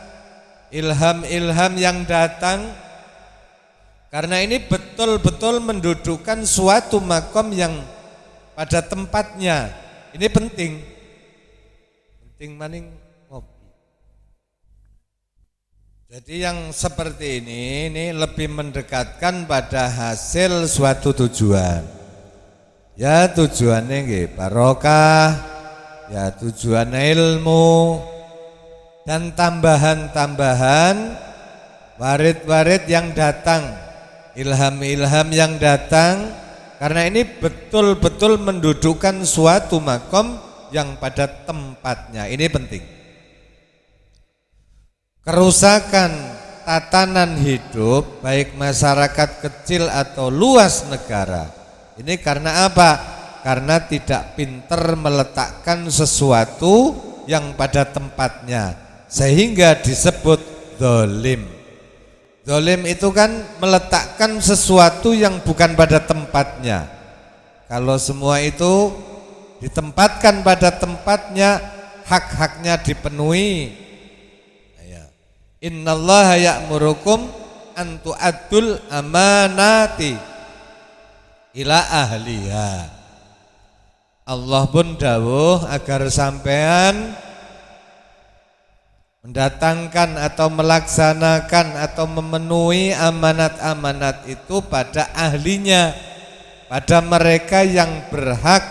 ilham-ilham yang datang. Karena ini betul-betul mendudukkan suatu makom yang pada tempatnya. Ini penting. Penting maning ngopi. Jadi yang seperti ini lebih mendekatkan pada hasil suatu tujuan. Ya tujuannya nggih barokah, ya tujuan ilmu dan tambahan-tambahan warid-warid yang datang, ilham-ilham yang datang, karena ini betul-betul mendudukkan suatu makom yang pada tempatnya. Ini penting. Kerusakan tatanan hidup baik masyarakat kecil atau luas negara ini karena apa? Karena tidak pintar meletakkan sesuatu yang pada tempatnya sehingga disebut zalim. Zalim itu kan meletakkan sesuatu yang bukan pada tempatnya. Kalau semua itu ditempatkan pada tempatnya, hak-haknya dipenuhi. Innallaha ya'murukum an tu'addul amanati ila ahliha. Allah pun dawuh agar sampean mendatangkan atau melaksanakan atau memenuhi amanat-amanat itu pada ahlinya, pada mereka yang berhak,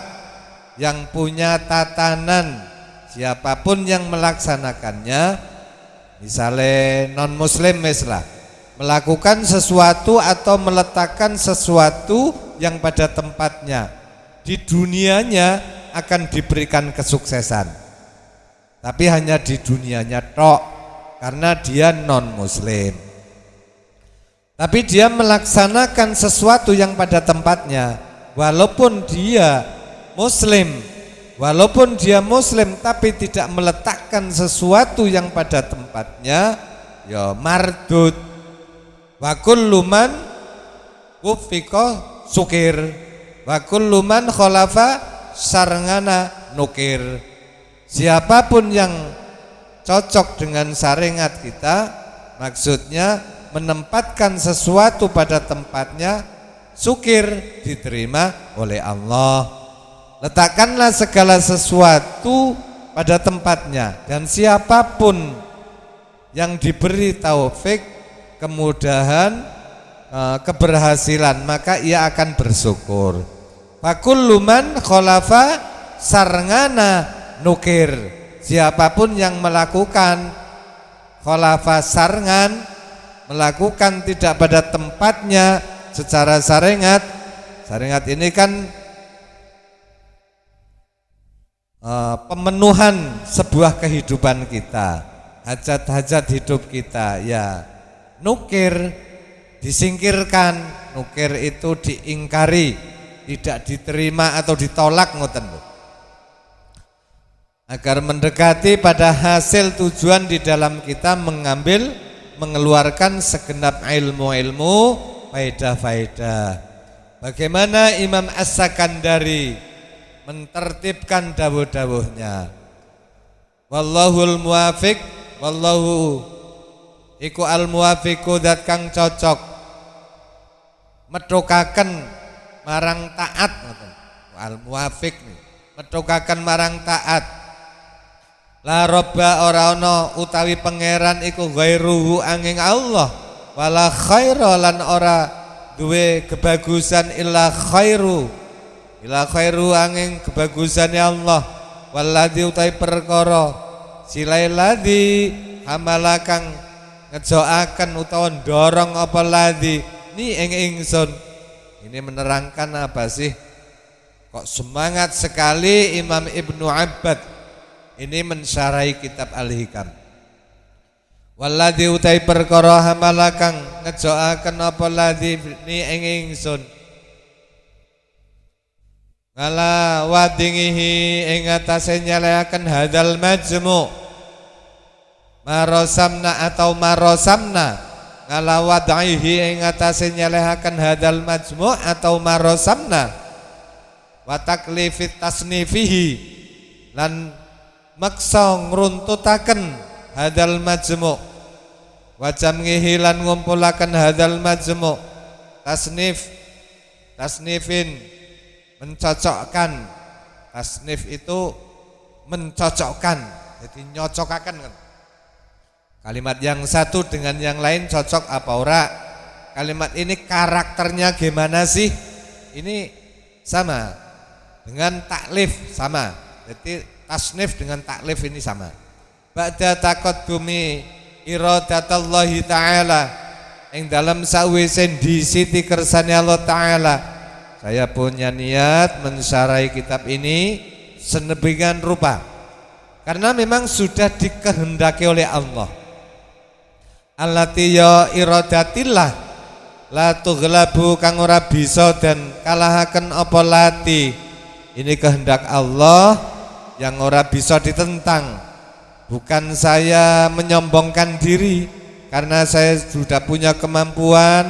yang punya tatanan siapapun yang melaksanakannya, misalnya non muslim mislah, melakukan sesuatu atau meletakkan sesuatu yang pada tempatnya, di dunianya akan diberikan kesuksesan, tapi hanya di dunianya tok, karena dia non muslim. Tapi dia melaksanakan sesuatu yang pada tempatnya, walaupun dia muslim, tapi tidak meletakkan sesuatu yang pada tempatnya, ya mardud. Wa kullu man wuffiqa sukir, wa kullu man khalafa sarngana nukir. Siapapun yang cocok dengan syariat kita, maksudnya menempatkan sesuatu pada tempatnya, sukir, diterima oleh Allah. Letakkanlah segala sesuatu pada tempatnya, dan siapapun yang diberi taufik, kemudahan, keberhasilan, maka ia akan bersyukur. Fakullu man khalafa sarngana nukir. Siapapun yang melakukan khalafa sarngan, melakukan tidak pada tempatnya secara syariat ini kan pemenuhan sebuah kehidupan kita, hajat-hajat hidup kita, ya nukir, disingkirkan. Nukir itu diingkari, tidak diterima atau ditolak, ngoten lho. Agar mendekati pada hasil tujuan di dalam kita mengeluarkan segenap ilmu-ilmu faedah-faedah. Bagaimana Imam As-Sakandari mentertibkan dawuh-dawuhnya. Wallahul muwafiq, wallahu iku al muwafiqu dat kang cocok metukaken marang taat, al muwafiq metukaken marang taat. La robba ora ana utawi pangeran iku ghairuhu angin Allah, wala khaira lan ora duwe kebagusan illa khairu angin kebagusan ya Allah. Walladzi utai perkara silai ladzi amalakang ngejoaken utawa dorong apa ladzi ni ing ingsun. Ini menerangkan apa sih? Kok semangat sekali Imam Ibnu Abbad ini mensyarahi kitab Al-Hikam. Walladzi utai perkara hamalakang ngejoaken apa ladzi ni ing ingsun. Ngala wadingihi ing atase nyaleaken hadal majmu' marosamna atau marosamna. Ngala wadaihi ing atase nyaleaken hadal majmu' atau marosamna. Wa taklifit tasnifihi lan maksa ngruntutaken hadal majmu' wa jam'ihi lan ngumpulaken hadal majmu' tasnifin mencocokkan. Tasnif itu mencocokkan, jadi nyocokaken kan. Kalimat yang satu dengan yang lain cocok apa ora? Kalimat ini karakternya gimana sih? Ini sama dengan taklif, sama. Jadi tasnif dengan taklif ini sama. Ba'da taqaddumi iradatallahi ta'ala, ing dalam sawise disiti kersane Allah Ta'ala, saya punya niat mensyarahi kitab ini sedemikian rupa karena memang sudah dikehendaki oleh Allah. Allati ya iradatillah la tughlabu kang ora bisa dan kalahaken apa lati. Ini kehendak Allah yang ora bisa ditentang. Bukan saya menyombongkan diri karena saya sudah punya kemampuan,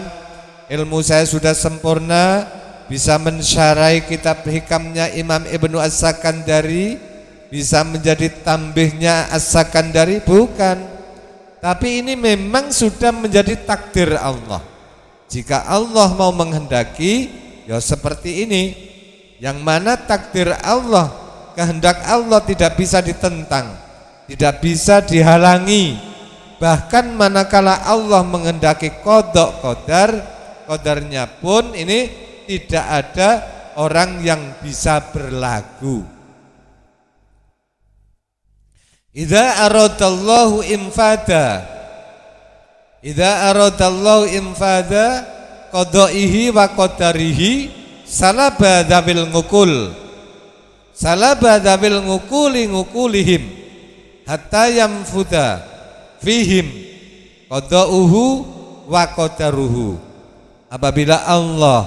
ilmu saya sudah sempurna, bisa mensyarahi kitab hikamnya Imam Ibnu As-Sakandari, bisa menjadi tambihnya As-Sakandari, bukan. Tapi ini memang sudah menjadi takdir Allah. Jika Allah mau menghendaki, ya seperti ini. Yang mana takdir Allah, kehendak Allah tidak bisa ditentang, tidak bisa dihalangi. Bahkan manakala Allah menghendaki qadha qadar, qadarnya pun ini tidak ada orang yang bisa berlagu. Idza aradallahu infada, idza aradallahu infada qadaihi wa qadarihi salaba dzawil ngukul, salaba dzawil ngukuli ngukulihim hatta yamfuda fihim qadauhu wa qadaruhu. Apabila Allah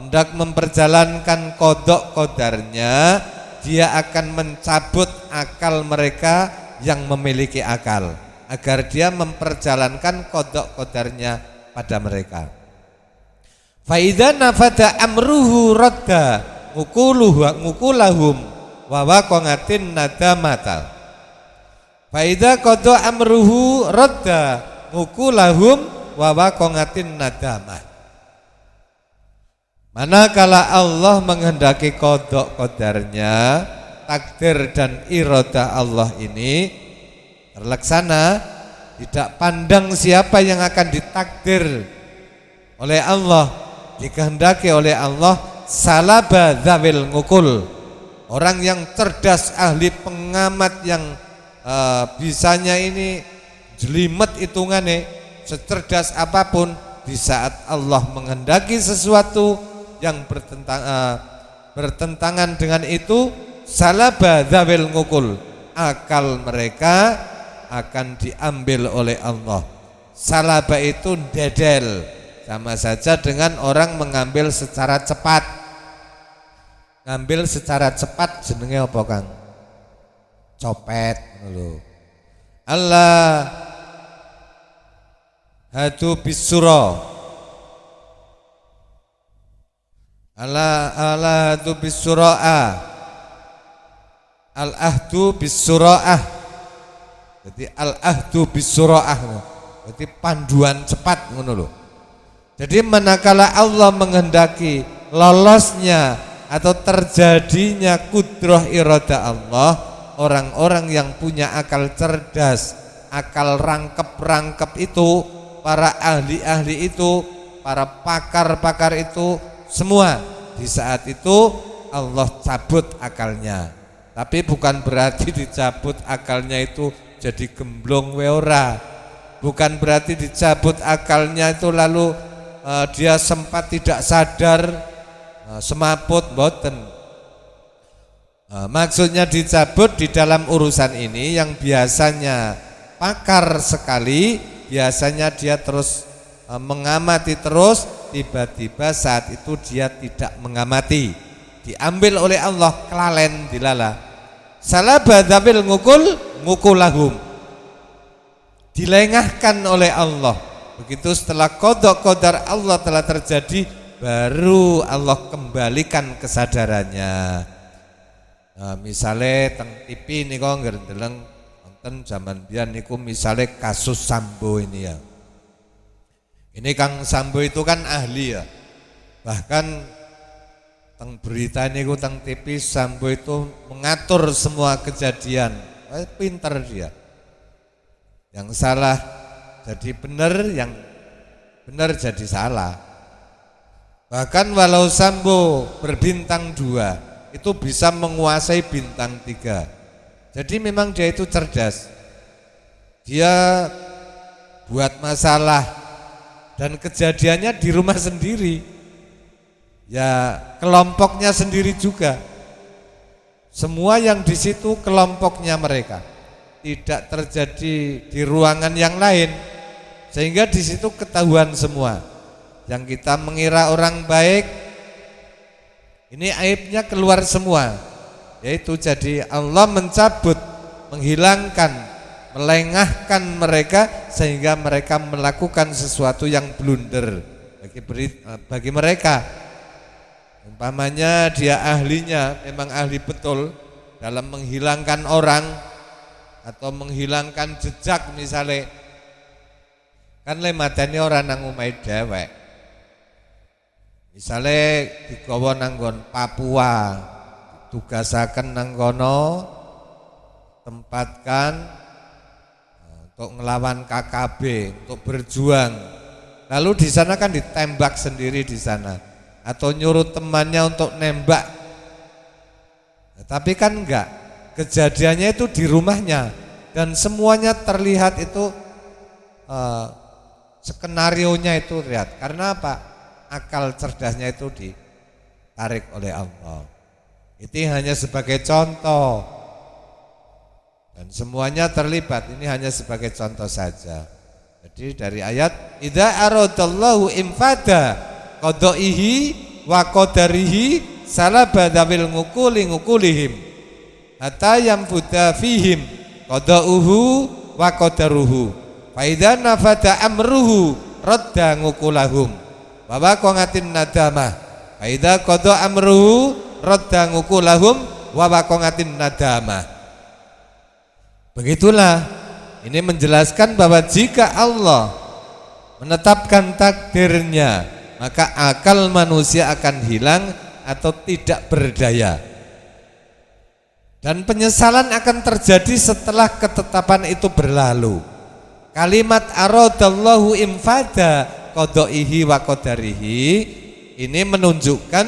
hendak memperjalankan kodok kodarnya, dia akan mencabut akal mereka yang memiliki akal, agar dia memperjalankan kodok kodarnya pada mereka. Faida nafada amruhu radda ngukulahum wa waqatin nadamata. Faida kodok amruhu radda ngukulahum wa waqatin nadamah. Manakala Allah menghendaki kodok kodarnya, takdir dan iradah Allah ini terlaksana, tidak pandang siapa yang akan ditakdir oleh Allah, dikehendaki oleh Allah, salaba dzawil ngukul, orang yang cerdas, ahli pengamat yang bisanya ini jelimet hitungannya, secerdas apapun, di saat Allah menghendaki sesuatu yang bertentangan dengan itu, salaba dzawil ngukul, akal mereka akan diambil oleh Allah. Salaba itu dedel, sama saja dengan orang mengambil secara cepat. Ngambil secara cepat jenenge apa Kang? Copet lho. Allah hadu bisura, ala hadu bisura'ah, al ahdu bisura'ah. Jadi al ahdu bisura'ah, jadi panduan cepat ngono lho. Jadi manakala Allah menghendaki lolosnya atau terjadinya kudrah iradah Allah, orang-orang yang punya akal cerdas, akal rangkep-rangkep itu, para ahli-ahli itu, para pakar-pakar itu, semua di saat itu Allah cabut akalnya. Tapi bukan berarti dicabut akalnya itu jadi gemblong weora. Bukan berarti dicabut akalnya itu lalu dia sempat tidak sadar, semaput, boten. Maksudnya dicabut di dalam urusan ini yang biasanya pakar sekali, biasanya dia terus mengamati terus, tiba-tiba saat itu dia tidak mengamati, diambil oleh Allah, kelalen dilala. Salaba dzawil ngukulahum, dilengahkan oleh Allah. Begitu setelah qada qadar Allah telah terjadi, baru Allah kembalikan kesadarannya. Nah, misalnya teng TV niku ndeleng wonten zaman biyen niku misalnya kasus Sambo ini ya. Ini Kang Sambo itu kan ahli ya. Bahkan teng berita niku teng TV Sambo itu mengatur semua kejadian. Pinter dia. Yang salah jadi benar, yang benar jadi salah. Bahkan walau Sambo berbintang 2, itu bisa menguasai bintang 3. Jadi memang dia itu cerdas. Dia buat masalah dan kejadiannya di rumah sendiri. Ya, kelompoknya sendiri juga. Semua yang di situ kelompoknya mereka. Tidak terjadi di ruangan yang lain. Sehingga di situ ketahuan semua. Yang kita mengira orang baik, ini aibnya keluar semua. Yaitu jadi Allah mencabut, menghilangkan, melengahkan mereka sehingga mereka melakukan sesuatu yang blunder bagi mereka. Umpamanya dia ahlinya memang ahli betul dalam menghilangkan orang atau menghilangkan jejak, misalnya kan lemadane orang nang omahe dhewek. Misalnya digawa nanggon Papua, tugasaken nang kono, tempatkan untuk ngelawan KKB, untuk berjuang. Lalu di sana kan ditembak sendiri di sana, atau nyuruh temannya untuk nembak. Tapi kan enggak, kejadiannya itu di rumahnya, dan semuanya terlihat itu skenarionya itu lihat. Karena apa? Akal cerdasnya itu ditarik oleh Allah. Itu hanya sebagai contoh. Dan semuanya terlibat. Ini hanya sebagai contoh saja. Jadi dari ayat idza aradallahu infada qadaihi wa qadarihi salaba dawil ngukulihim hatta yamfuda fihim qadauhu wa qadaruhu fa idza nafada amruhu radda ngukulahum wa waqatin nadamah fa idza qada amruhu radda ngukulahum wa waqatin nadamah. Begitulah ini menjelaskan bahwa jika Allah menetapkan takdirnya, maka akal manusia akan hilang atau tidak berdaya. Dan penyesalan akan terjadi setelah ketetapan itu berlalu. Kalimat aradallahu infada qadaihi wa qadarihi ini menunjukkan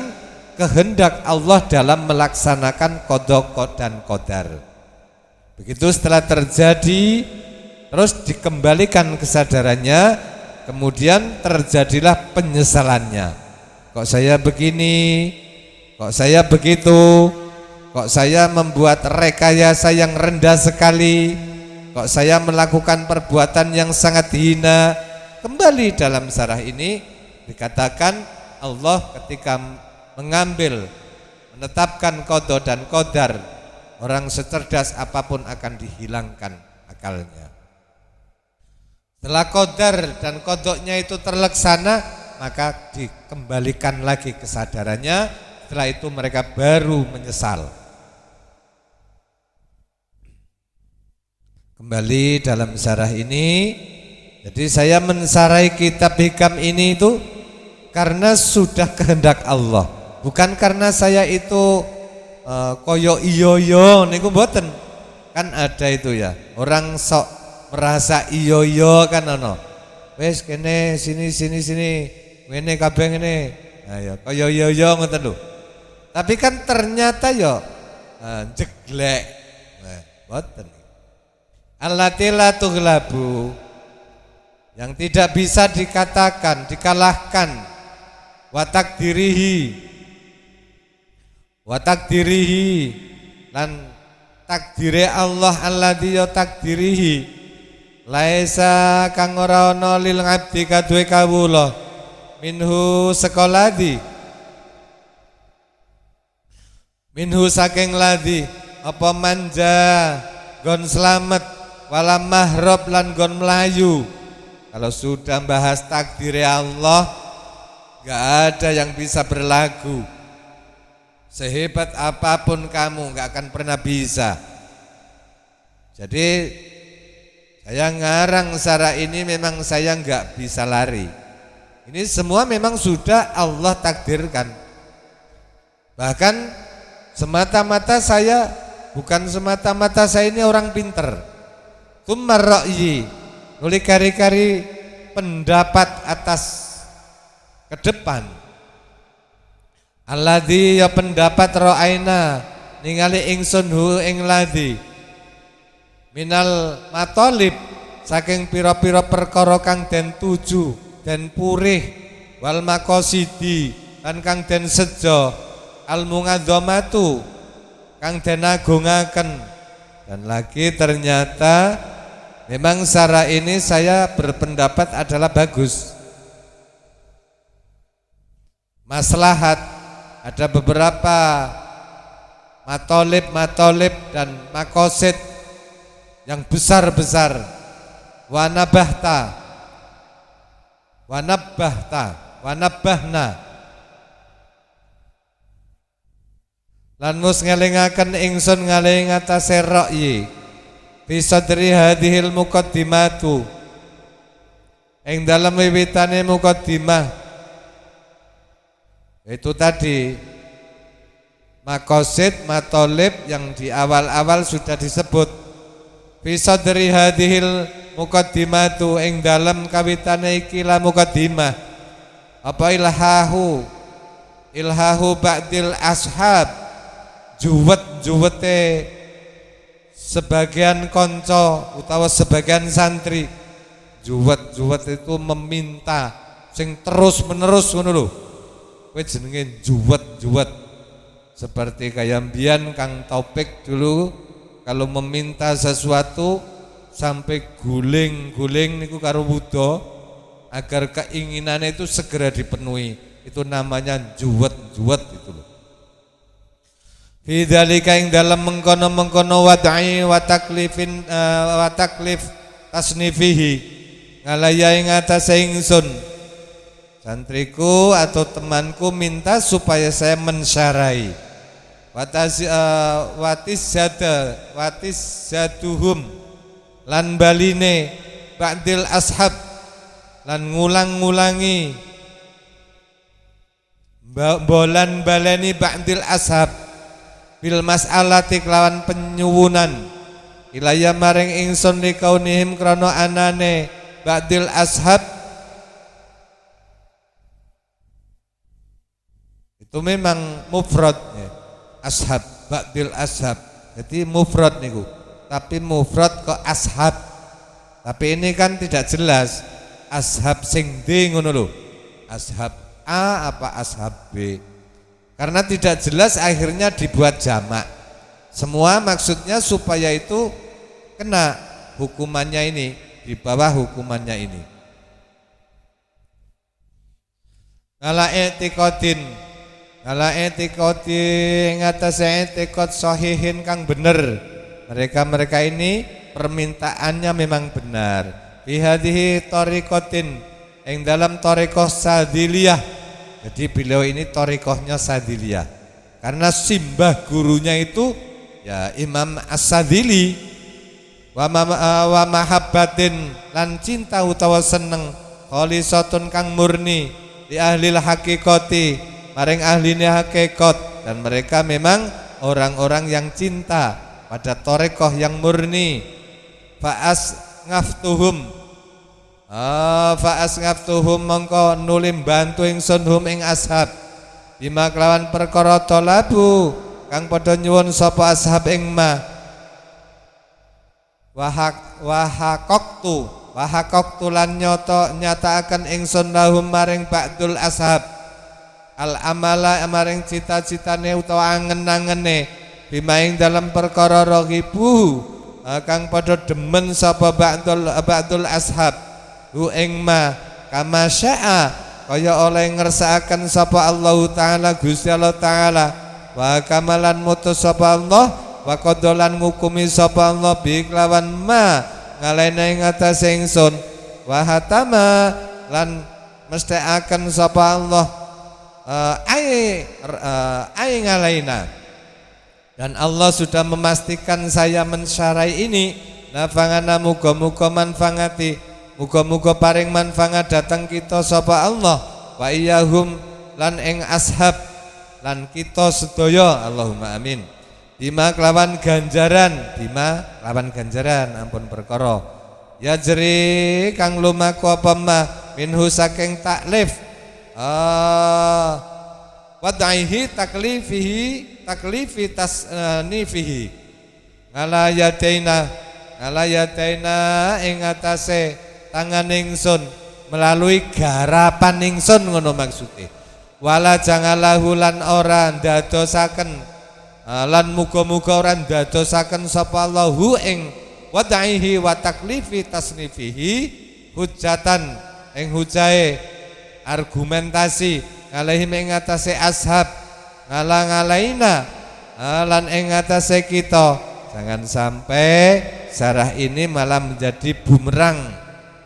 kehendak Allah dalam melaksanakan qada dan qadar. Begitu setelah terjadi, terus dikembalikan kesadarannya, kemudian terjadilah penyesalannya. Kok saya begini, kok saya begitu, kok saya membuat rekayasa yang rendah sekali, kok saya melakukan perbuatan yang sangat hina. Kembali dalam syarah ini dikatakan Allah ketika menetapkan qada dan qadar, orang secerdas apapun akan dihilangkan akalnya. Setelah qadar dan qadanya itu terlaksana, maka dikembalikan lagi kesadarannya. Setelah itu mereka baru menyesal. Kembali dalam syarah ini, jadi saya mensarai kitab hikam ini itu karena sudah kehendak Allah, bukan karena saya itu koyo iyoyo niku mboten. Kan ada itu ya, orang sok merasa iyoyo kan ono. Wes kene sini ngene kabeh ngene. Nah ya koyo iyoyo ngoten lho. Tapi kan ternyata ya jeglek. Nah, mboten. Allati la tughlabu, yang tidak bisa dikatakan, dikalahkan. Wa takdirihi lan takdire Allah alladzi ya takdirihi laisa kang ora ana lil abdi kaduwe kawula minhu sekoladi minhu saking ladi apa manja gon selamat wala mahrob lan gon melayu. Kalau sudah bahas takdire Allah, gak ada yang bisa berlagu. Sehebat apapun kamu gak akan pernah bisa. Jadi saya ngarang syarah ini memang saya gak bisa lari. Ini semua memang sudah Allah takdirkan. Bahkan semata-mata saya, bukan semata-mata saya ini orang pinter. Tumar ra'yi, nulis kari-kari pendapat atas ke depan. Alladzi ya pendapat ra'aina ningali ingsun hu ing ladzi minal matolib saking pira-pira perkara kang den tuju den purih wal maqasidi lan kang den sejo al munadzamatu kang den agungaken. Dan lagi ternyata memang syarah ini saya berpendapat adalah bagus, maslahat. Ada beberapa matolib dan makosid yang besar-besar. Wanabahna lan mus ngelingaken ingsun ngaling atase ra'yi bisadri hadhil muqaddimatu ing dalam wiwitane muqaddimah. Itu tadi makosid, matolib yang di awal-awal sudah disebut. Bisadri hadhil muqaddimatu ing dalam kawitane iki la muqaddimah. Apa ilhahu ba'dil ashab, juwete sebagian konco utawa sebagian santri juwet itu meminta sing terus menerus ngono lho. Kowe jenenge juwet. Seperti kayak mbiyen Kang Taufik dulu kalau meminta sesuatu sampai guling-guling niku karo wuda agar keinginannya itu segera dipenuhi. Itu namanya juwet itu loh. Fi dzalika ing dalam mengkono-mengkono wad'i wa taklifin wa taklif tasnifihi ngalaya ing atase ingsun. Santriku atau temanku minta supaya saya mensyarai watis zaduhum lan baline ba'dil ashab lan ngulang-ngulangi bolan baleni ba'dil ashab bil mas'alati kelawan penyuwunan ilaya maring ingsun likaunihim krana anane ba'dil ashab. Itu memang mufrad ya. Ashab, ba'dil ashab. Jadi mufrad niku. Tapi mufrad kok ashab. Tapi ini kan tidak jelas. Ashab sing D ngono lho. Ashab A apa ashab B. Karena tidak jelas akhirnya dibuat jamak. Semua maksudnya supaya itu kena hukumannya ini, di bawah hukumannya ini. Ngala etikoti ngatasi etikot sahihin kang bener. Mereka ini permintaannya memang benar. Bihadihi torikotin yang dalam torikoh sadiliyah. Jadi beliau ini torikohnya sadiliyah. Karena simbah gurunya itu ya Imam As-Sadili. Wa mahabbatin lan cinta utawa seneng khalisatun kang murni di ahlil hakikati maring ahline hakikat, dan mereka memang orang-orang yang cinta pada torekoh yang murni. Faas ngaftuhum mongko nulim bantu ingsun hum ing ashab bima kelawan perkara talabu kang padha nyuwun sapa ashab ing ma wahaqtu lan nyataaken ingsun lahum maring ba'dul ashab al amala maring cita-citane utawa angen-angene bimaing dalam perkara raghibu kang padha demen sapa ba'dul ashab hu ing ma kama syaa kaya oleh ngersakaken sapa Allah taala Gusti Allah taala wa kamalan mutus sapa Allah wa qadalan ngukumi sapa Allah bi kelawan ma ngalene ing atase ingsun wa hatama lan mestekaken sapa Allah ngalaina, dan Allah sudah memastikan saya mensyarai ini nafangana muga-muga manfaati muga-muga paring manfaat datang kita sapa Allah wa iyahum lan ing ashab lan kita sedaya Allahumma amin bima kelawan ganjaran ampun perkara ya jeri kang lumaku apa ma minhu saking taklif wadaihi taklifi tasnifihi ngala yadaina ing atase tangan ingsun melalui garapan ingsun ngono maksude wala jangalahu lan ora ndadosaken lan muga-muga ora ndadosaken sapa Allahu ing wadaihi wa taklifi tasnifihi hujatan ing hujae argumentasi ngalaihim ing atase ashab ngala-ngalaina lan ing atase kita. Jangan sampai syarah ini malah menjadi bumerang,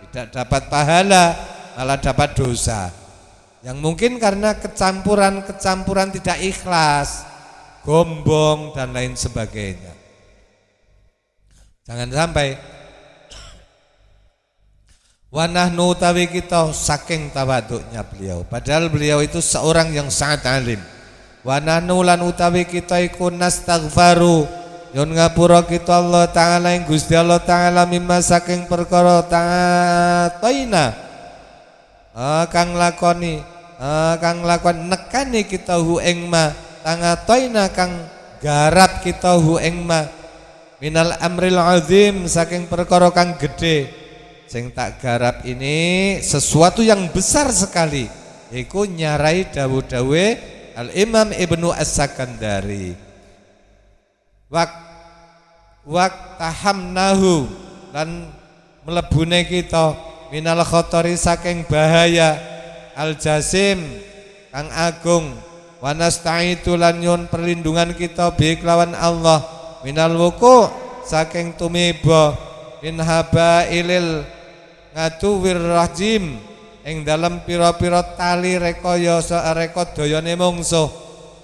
tidak dapat pahala malah dapat dosa yang mungkin karena kecampuran tidak ikhlas, gombong dan lain sebagainya. Jangan sampai. Wa nahnu tawi kita saking tawaduknya beliau, padahal beliau itu seorang yang sangat alim. Wa nahnu lan utawi kita iku nastaghfaru yon ngapura kita Allah taala ing Gusti Allah taala mimma saking perkara ta'ataina kang lakoni nekani kita hu ing ma ta'ataina kang garap kita hu ing ma minal amril azim saking perkara kang gedhe sing tak garap ini sesuatu yang besar sekali iku nyarai dawuh-dawuhe Al Imam Ibnu As-Sakandari waqtahamnahu lan melebune kita minal khotori saking bahaya al jasim kang agung wa nasta'itu lan nyuwun perlindungan kita bi kelawan Allah minal wuku saking tumiba min habailil ngaduwir rajim ing dalem pira-pira tali rekaya reka dayane mungsuh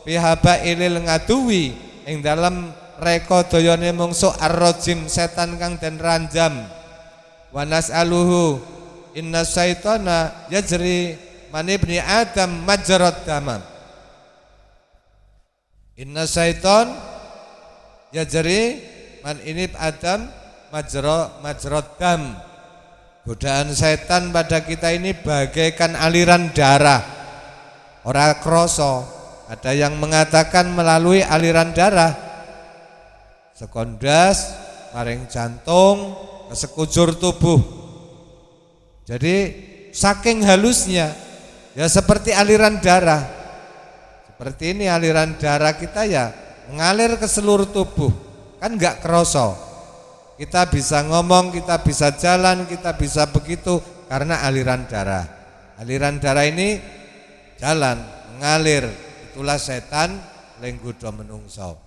bi habailil ngaduwi ing dalem reka dayane mungsuh ar-rajim setan kang den ranjam wa nas'aluhu inna syaitana yajri man ibni adam majrad damam inna syaitan yajri man inib adam majrad dam godaan setan pada kita ini bagaikan aliran darah ora kroso ada yang mengatakan melalui aliran darah sekondas maring jantung ke sekujur tubuh jadi saking halusnya ya seperti aliran darah seperti ini aliran darah kita ya mengalir ke seluruh tubuh kan enggak kroso kita bisa ngomong, kita bisa jalan, kita bisa begitu karena aliran darah ini jalan, mengalir itulah setan lenggudo menungso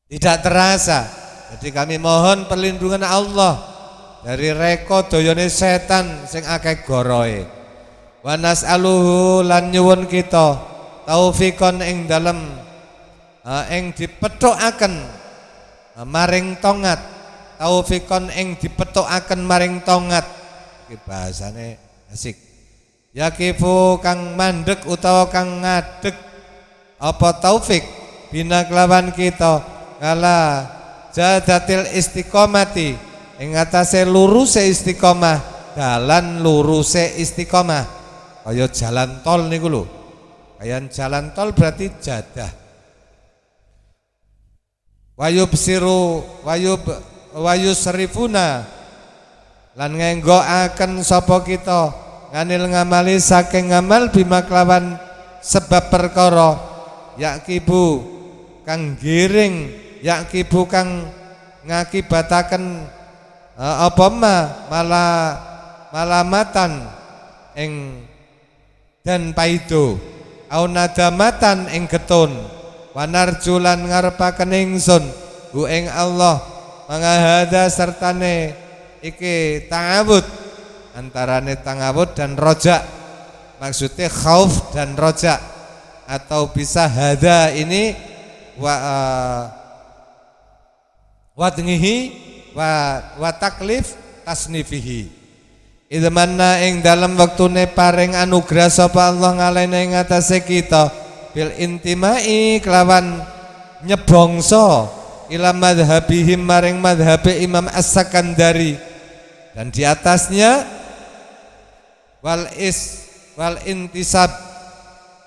tidak terasa jadi kami mohon perlindungan Allah dari reko doyone setan sing akeh goroe wa nas'aluhu lan nyuwun kita taufikon ing dalem ing dipethokaken maring tongat taufikon ing dipethokaken maring tongat iki bahasane asik yakifu kang mandek utawa kang ngadeg apa taufik bina kelawan kita kala jadatil istiqomati ing atase luruse istiqomah dalan luruse istiqomah kaya jalan tol niku lho kaya jalan tol berarti jadah wayusrifuna lan ngenggoaken sapa kita nganil ngamali saking ngamal bima kelawan sebab perkara yakibu kang giring yakibu kang ngakibataken apa malamatan ing dan paido au nadamatan ing getun wanarjulan ngarepaken ingsun hu ing Allah mangahada sertane iki ta'awud antarane ta'awud dan roja maksudnya khauf dan roja atau bisa hada ini wadngihi wa taklif tasnifihi idmanna ing dalam waktune paring anugerah sapa Allah ngalene ing atase kita bil intimai kelawan nyebongso ila madhabihim maring madhabe Imam As-Sakandari dan di atasnya wal intisab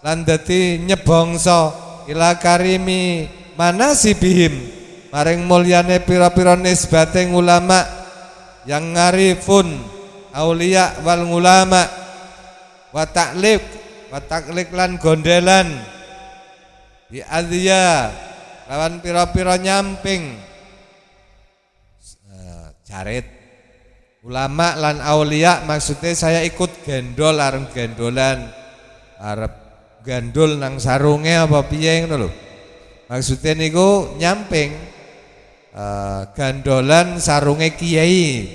lan dadi nyebongso ila karimi manasibihim maring mulyane pira-pira nisbate ulama yang ngarifun aulia wal ulama wa ta'liq lan gondelan bi adhiya lawan pira-pira nyamping jarit ulama lan aulia maksudnya saya ikut gendol areng gendolan arep gandul nang sarunge apa piye ngono lho maksudnya niku nyamping gandolan sarunge kiai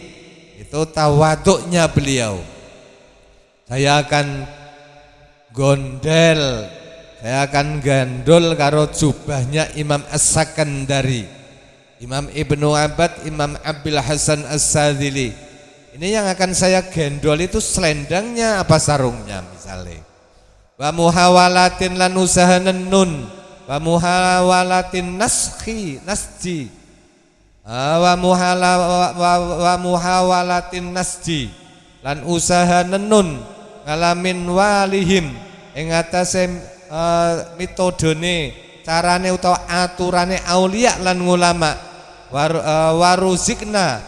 itu tawaduknya beliau saya akan gondel saya akan gandul karo jubahnya Imam As-Sakandari Imam Ibnu Abbad Imam Abil Hasan As-Sadzili ini yang akan saya gendol itu selendangnya apa sarungnya misalnya wa muhawalatin lan usaha nun wa muhawalatin nasji wa muhawalatin nasji lan usaha nun ngalamin walihim ing atase metodene carane utawa aturane aulia lan ulama. Waruzikna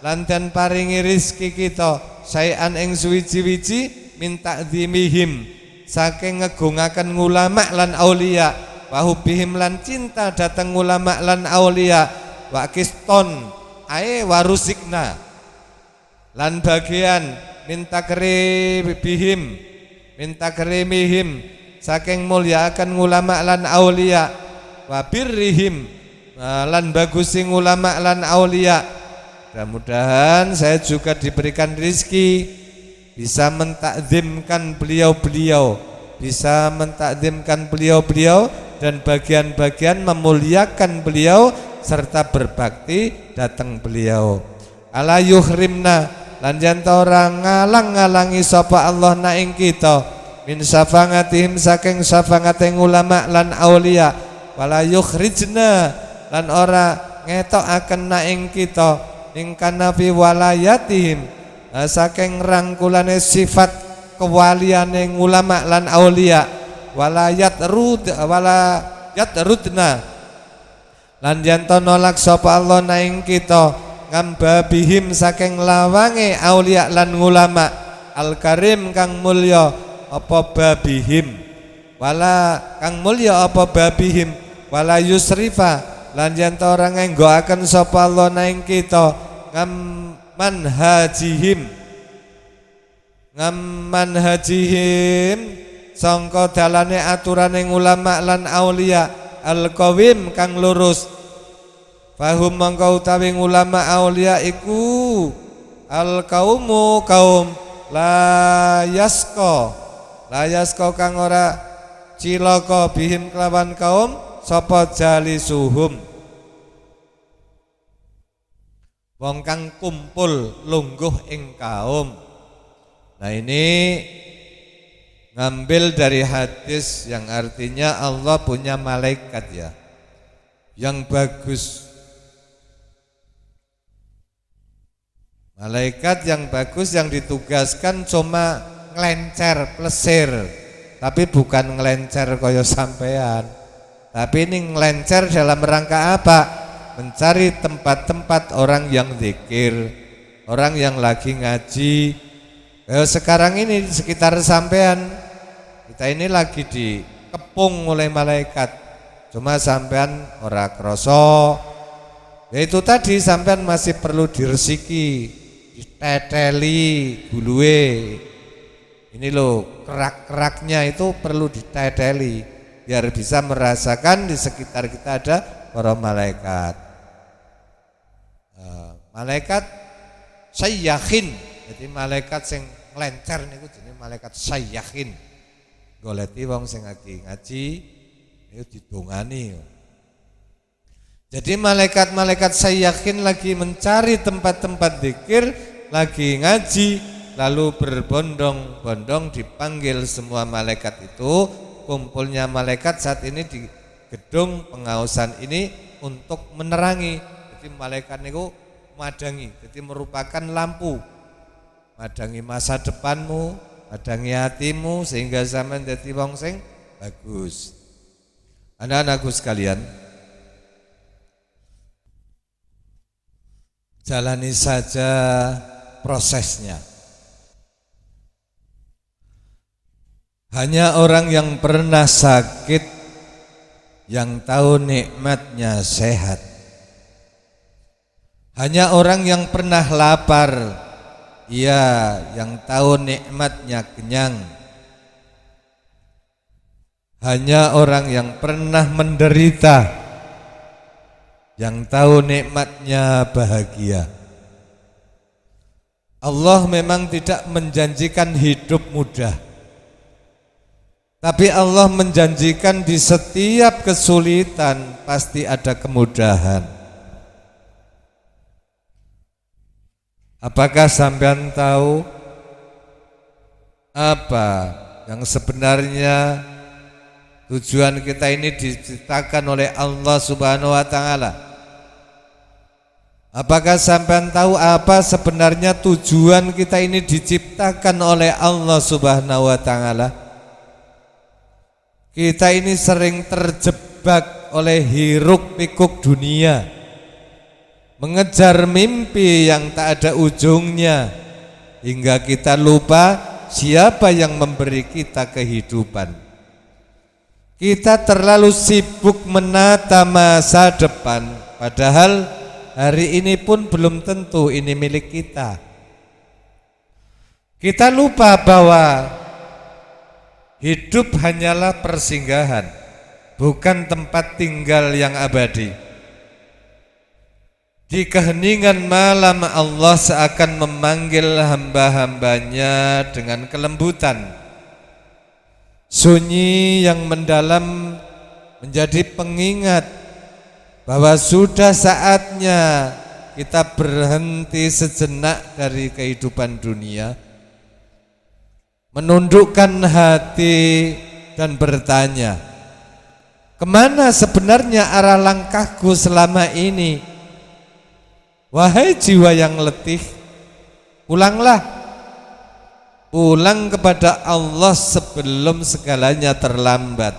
lan den paringi rizki kita sayan ing suwiji-wiji minta dzimihim saking ngegungaken ulama lan aulia, wa hubihim lan cinta dateng ulama lan aulia, wa kiston ae waruzikna lan bagian minta keribihim minta kerimihim saking mulyaaken ulama lan aulia, wa birrihim lan bagusi ulama lan aulia. Mudah-mudahan saya juga diberikan rizki bisa mentakzimkan beliau-beliau, bisa mentakzimkan beliau-beliau dan bagian-bagian memuliakan beliau serta berbakti datang beliau. Ala yuhrimna lan yen orang ngalang-ngalangi sapa Allah na ing kita min safangatihim saking safangating ulama lan aulia, wala yukhrijna lan ora ngetokaken na ing kita ing kana fi walayatihim saking rangkulane sifat kewaliane ulama lan aulia, wala yatrudna lan yen nolak sapa Allah na ing kita ngambabihim saking lawange aulia lan ulama al-karim kang mulya apa babihim, wala kang mulya apa babihim, wala yusrifa lan yen ora ngenggoaken sapa Allah na ing kita manhajihim sangka dalane aturane ulama lan aulia al-qawim kang lurus. Fahum mangka utawi ulama aulia iku al-qaumu kaum la yasko kang ora cilaka bihim kelawan kaum sapa jalisuhum wong kang kumpul lungguh ing kaum. Nah ini ngambil dari hadis yang artinya Allah punya malaikat ya yang bagus. Malaikat yang bagus yang ditugaskan cuma ngelencer, plesir, tapi bukan ngelencer koyo sampean. Tapi ini ngelencer dalam rangka apa? Mencari tempat-tempat orang yang zikir, orang yang lagi ngaji. Sekarang ini di sekitar sampean, kita ini lagi dikepung oleh malaikat. Cuma sampean ora kroso. Yaitu tadi sampean masih perlu diresiki, diteteli guluwe. Ini loh kerak-keraknya itu perlu diteteli biar bisa merasakan di sekitar kita ada para malaikat. Malaikat sayyahin, jadi malaikat sing nglencer niku jenenge malaikat sayyahin. Goleti wong sing lagi ngaji niku didongani. Jadi malaikat-malaikat sayyahin lagi mencari tempat-tempat zikir, lagi ngaji, lalu berbondong-bondong dipanggil semua malaikat itu. Kumpulnya malaikat saat ini di gedung pengausan ini untuk menerangi. Jadi malaikat niku madangi, jadi merupakan lampu. Madangi masa depanmu, madangi hatimu sehingga zaman dadi wong sing bagus. Anak-anakku sekalian, jalani saja prosesnya. Hanya orang yang pernah sakit yang tahu nikmatnya sehat. Hanya orang yang pernah lapar, ia yang tahu nikmatnya kenyang. Hanya orang yang pernah menderita yang tahu nikmatnya bahagia. Allah memang tidak menjanjikan hidup mudah, tapi Allah menjanjikan di setiap kesulitan pasti ada kemudahan. Apakah sampean tahu apa yang sebenarnya tujuan kita ini diciptakan oleh Allah Subhanahu wa taala? Apakah sampean tahu apa sebenarnya tujuan kita ini diciptakan oleh Allah Subhanahu wa taala? Kita ini sering terjebak terjebak oleh hiruk pikuk dunia, mengejar mimpi yang tak ada ujungnya, hingga kita lupa siapa yang memberi kita kehidupan. Kita terlalu sibuk menata masa depan, padahal hari ini pun belum tentu ini milik kita. Kita lupa bahwa hidup hanyalah persinggahan, bukan tempat tinggal yang abadi. Di keheningan malam Allah seakan memanggil hamba-hambanya dengan kelembutan. Sunyi yang mendalam menjadi pengingat bahwa sudah saatnya kita berhenti sejenak dari kehidupan dunia, menundukkan hati dan bertanya, kemana sebenarnya arah langkahku selama ini? Wahai jiwa yang letih, pulanglah. Pulang kepada Allah sebelum segalanya terlambat.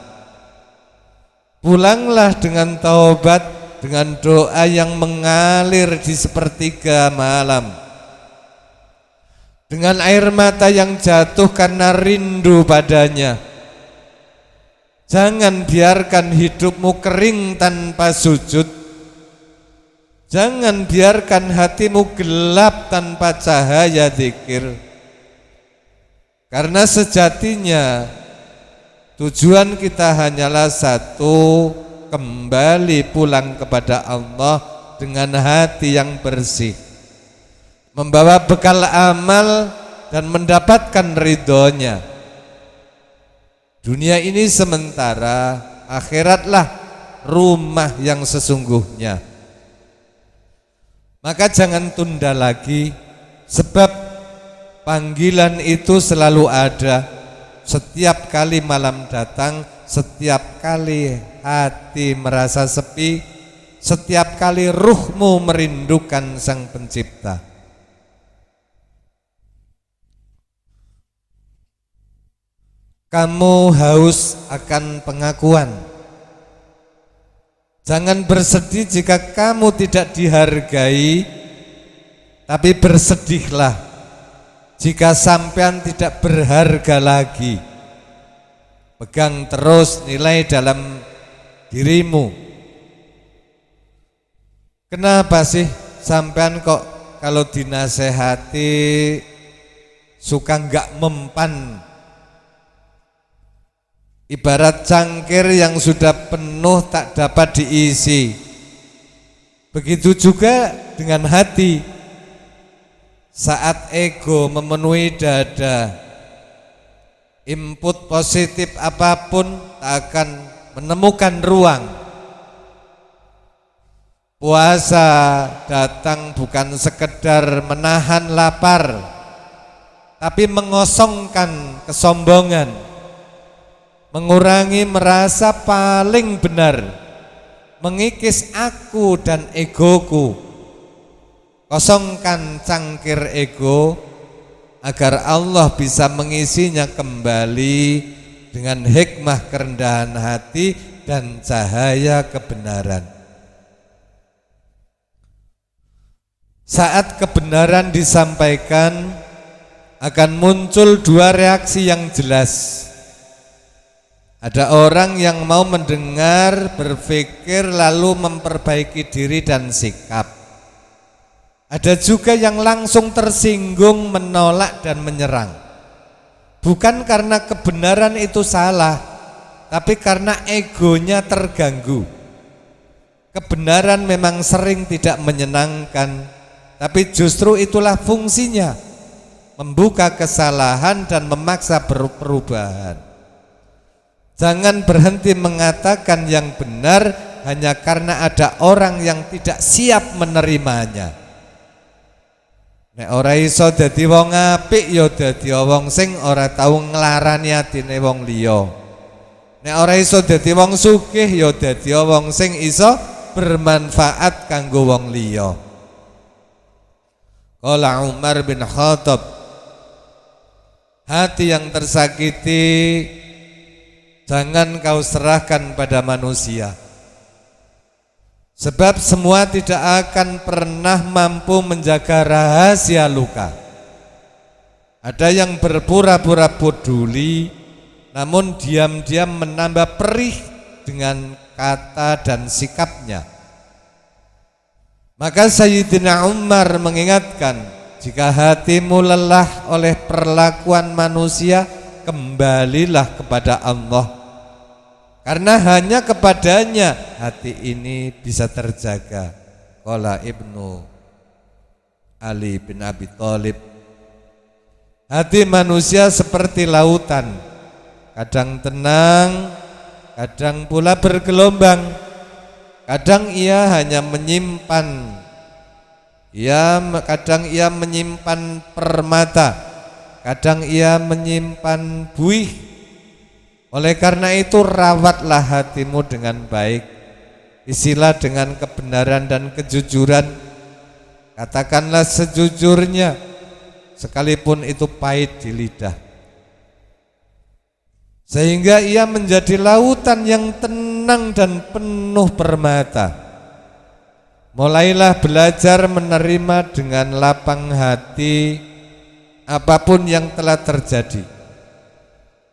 Pulanglah dengan taubat, dengan doa yang mengalir di sepertiga malam, dengan air mata yang jatuh karena rindu padanya. Jangan biarkan hidupmu kering tanpa sujud. Jangan biarkan hatimu gelap tanpa cahaya zikir. Karena sejatinya tujuan kita hanyalah satu, kembali pulang kepada Allah dengan hati yang bersih, membawa bekal amal dan mendapatkan ridhonya. Dunia ini sementara, akhiratlah rumah yang sesungguhnya. Maka jangan tunda lagi, sebab panggilan itu selalu ada. Setiap kali malam datang, setiap kali hati merasa sepi, setiap kali ruhmu merindukan Sang Pencipta. Kamu haus akan pengakuan. Jangan bersedih jika kamu tidak dihargai, tapi bersedihlah jika sampean tidak berharga lagi. Pegang terus nilai dalam dirimu. Kenapa sih sampean kok kalau dinasehati suka enggak mempan? Ibarat cangkir yang sudah penuh tak dapat diisi. Begitu juga dengan hati. Saat ego memenuhi dada, input positif apapun tak akan menemukan ruang. Puasa datang bukan sekedar menahan lapar, tapi mengosongkan kesombongan, mengurangi merasa paling benar, mengikis aku dan egoku. Kosongkan cangkir ego agar Allah bisa mengisinya kembali dengan hikmah kerendahan hati dan cahaya kebenaran. Saat kebenaran disampaikan, akan muncul dua reaksi yang jelas. Ada orang yang mau mendengar, berpikir, lalu memperbaiki diri dan sikap. Ada juga yang langsung tersinggung, menolak dan menyerang. Bukan karena kebenaran itu salah, tapi karena egonya terganggu. Kebenaran memang sering tidak menyenangkan, tapi justru itulah fungsinya, membuka kesalahan dan memaksa perubahan. Jangan berhenti mengatakan yang benar hanya karena ada orang yang tidak siap menerimanya. Nek ora iso dadi wong apik ya dadi wong sing ora tau nglarani atine wong liya. Nek ora iso dadi wong sugih ya dadi wong sing iso bermanfaat kanggo wong liya. Qala Umar bin Khattab, hati yang tersakiti jangan kau serahkan pada manusia. Sebab semua tidak akan pernah mampu menjaga rahasia luka. Ada yang berpura-pura peduli, namun diam-diam menambah perih dengan kata dan sikapnya. Maka Sayyidina Umar mengingatkan, jika hatimu lelah oleh perlakuan manusia, kembalilah kepada Allah. Karena hanya kepadanya hati ini bisa terjaga. Qala Ibnu Ali bin Abi Thalib, hati manusia seperti lautan, kadang tenang, kadang pula bergelombang. Kadang ia hanya menyimpan, kadang ia menyimpan permata, kadang ia menyimpan buih. Oleh karena itu rawatlah hatimu dengan baik, isilah dengan kebenaran dan kejujuran. Katakanlah sejujurnya, sekalipun itu pahit di lidah, sehingga ia menjadi lautan yang tenang dan penuh permata. Mulailah belajar menerima dengan lapang hati apapun yang telah terjadi.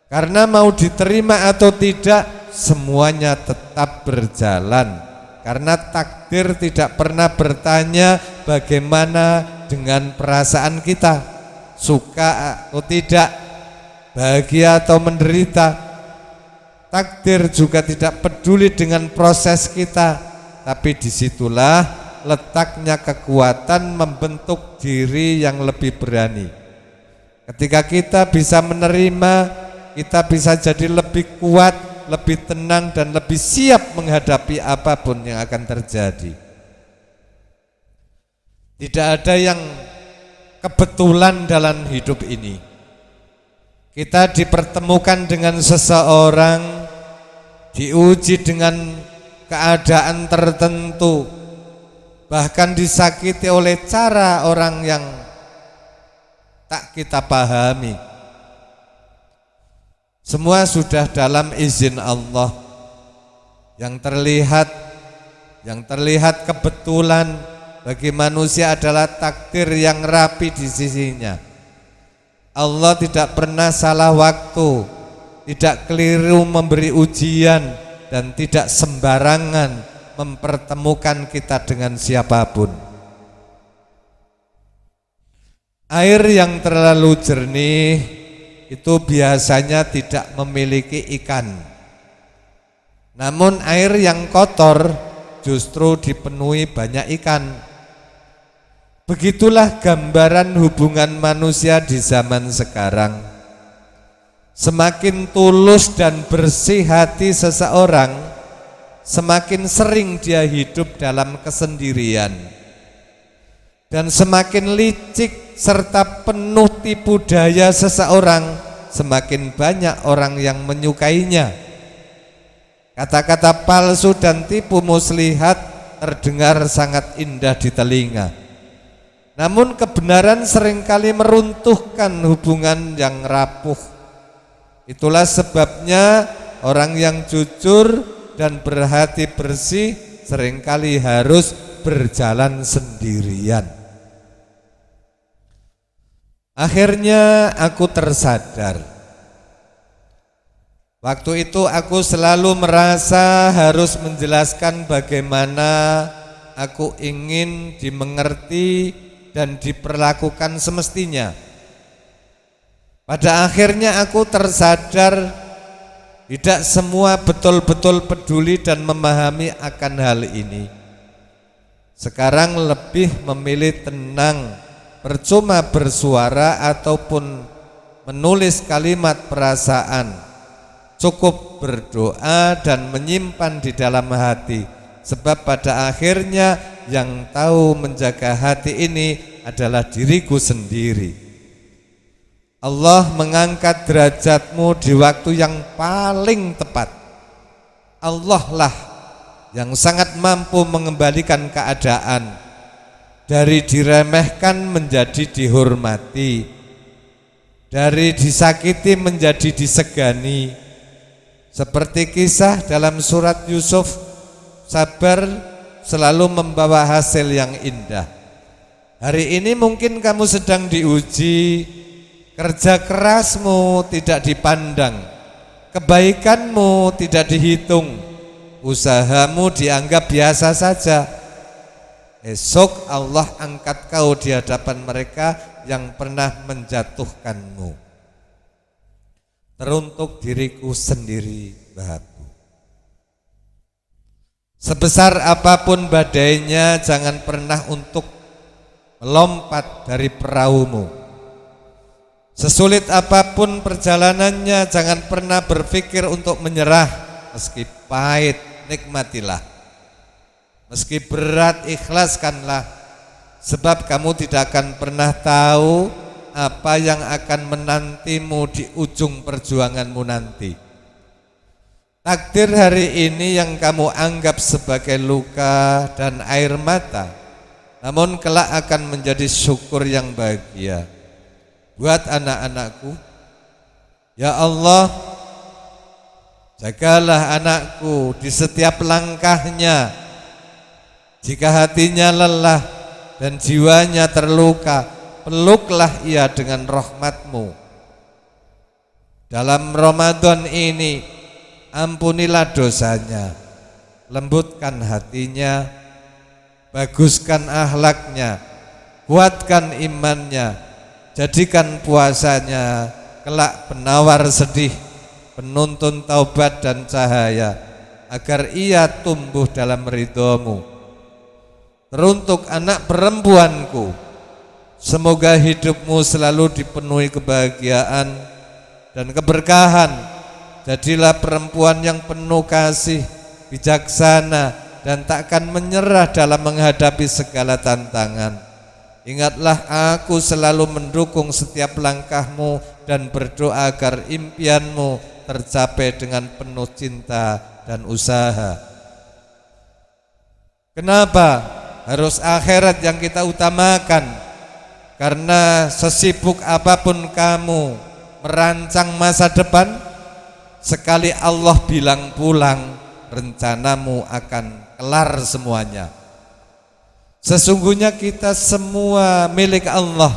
Karena mau diterima atau tidak, semuanya tetap berjalan. Karena takdir tidak pernah bertanya bagaimana dengan perasaan kita, suka atau tidak, bahagia atau menderita. Takdir juga tidak peduli dengan proses kita, tapi disitulah letaknya kekuatan membentuk diri yang lebih berani. Ketika kita bisa menerima, kita bisa jadi lebih kuat, lebih tenang, dan lebih siap menghadapi apapun yang akan terjadi. Tidak ada yang kebetulan dalam hidup ini. Kita dipertemukan dengan seseorang, diuji dengan keadaan tertentu, bahkan disakiti oleh cara orang yang tak kita pahami. Semua sudah dalam izin Allah. Yang terlihat kebetulan bagi manusia adalah takdir yang rapi di sisinya. Allah tidak pernah salah waktu, tidak keliru memberi ujian, dan tidak sembarangan mempertemukan kita dengan siapapun. Air yang terlalu jernih itu biasanya tidak memiliki ikan. Namun air yang kotor justru dipenuhi banyak ikan. Begitulah gambaran hubungan manusia di zaman sekarang. Semakin tulus dan bersih hati seseorang, semakin sering dia hidup dalam kesendirian. Dan semakin licik serta penuh tipu daya seseorang, semakin banyak orang yang menyukainya. Kata-kata palsu dan tipu muslihat terdengar sangat indah di telinga. Namun kebenaran seringkali meruntuhkan hubungan yang rapuh. Itulah sebabnya orang yang jujur dan berhati bersih seringkali harus berjalan sendirian. Akhirnya aku tersadar. Waktu itu aku selalu merasa harus menjelaskan bagaimana aku ingin dimengerti dan diperlakukan semestinya. Pada akhirnya aku tersadar tidak semua betul-betul peduli dan memahami akan hal ini. Sekarang lebih memilih tenang, percuma bersuara ataupun menulis kalimat perasaan. Cukup berdoa dan menyimpan di dalam hati. Sebab pada akhirnya yang tahu menjaga hati ini adalah diriku sendiri. Allah mengangkat derajatmu di waktu yang paling tepat. Allah lah yang sangat mampu mengembalikan keadaan dari diremehkan menjadi dihormati, dari disakiti menjadi disegani, Seperti kisah dalam surat Yusuf, sabar selalu membawa hasil yang indah. Hari ini mungkin kamu sedang diuji, kerja kerasmu tidak dipandang, kebaikanmu tidak dihitung, usahamu dianggap biasa saja. Esok Allah angkat kau di hadapan mereka yang pernah menjatuhkanmu. Teruntuk diriku sendiri, bahaku. Sebesar apapun badainya, jangan pernah untuk melompat dari perahumu. Sesulit apapun perjalanannya, jangan pernah berpikir untuk menyerah. Meski pahit, nikmatilah. Meski berat, ikhlaskanlah. Sebab kamu tidak akan pernah tahu apa yang akan menantimu di ujung perjuanganmu nanti. Takdir hari ini yang kamu anggap sebagai luka dan air mata, namun kelak akan menjadi syukur yang bahagia. Buat anak-anakku, ya Allah, jagalah anakku di setiap langkahnya. Jika hatinya lelah dan jiwanya terluka, peluklah ia dengan rahmat-Mu. Dalam Ramadan ini, ampunilah dosanya, lembutkan hatinya, baguskan akhlaknya, kuatkan imannya, jadikan puasanya kelak penawar sedih, penuntun taubat dan cahaya, agar ia tumbuh dalam ridho-Mu. Teruntuk anak perempuanku, semoga hidupmu selalu dipenuhi kebahagiaan dan keberkahan. Jadilah perempuan yang penuh kasih, bijaksana, dan takkan menyerah dalam menghadapi segala tantangan. Ingatlah, aku selalu mendukung setiap langkahmu dan berdoa agar impianmu tercapai dengan penuh cinta dan usaha. Kenapa harus akhirat yang kita utamakan? Karena sesibuk apapun kamu merancang masa depan, sekali Allah bilang pulang, rencanamu akan kelar semuanya. Sesungguhnya kita semua milik Allah,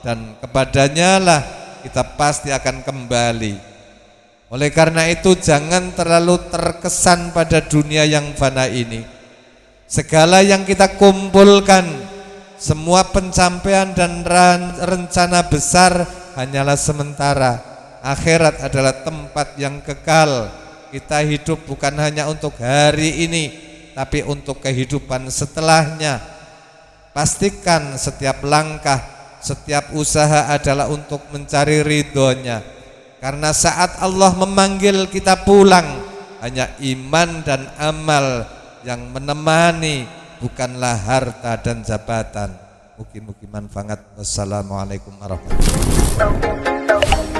dan kepadanya lah kita pasti akan kembali. Oleh karena itu, jangan terlalu terkesan pada dunia yang fana ini. Segala yang kita kumpulkan, semua pencapaian dan rencana besar hanyalah sementara. Akhirat adalah tempat yang kekal. Kita hidup bukan hanya untuk hari ini, tapi untuk kehidupan setelahnya. Pastikan setiap langkah, setiap usaha adalah untuk mencari ridhonya. Karena saat Allah memanggil kita pulang, hanya iman dan amal yang menemani, bukanlah harta dan jabatan. Mugi-mugi manfaat. Wassalamualaikum warahmatullahi wabarakatuh.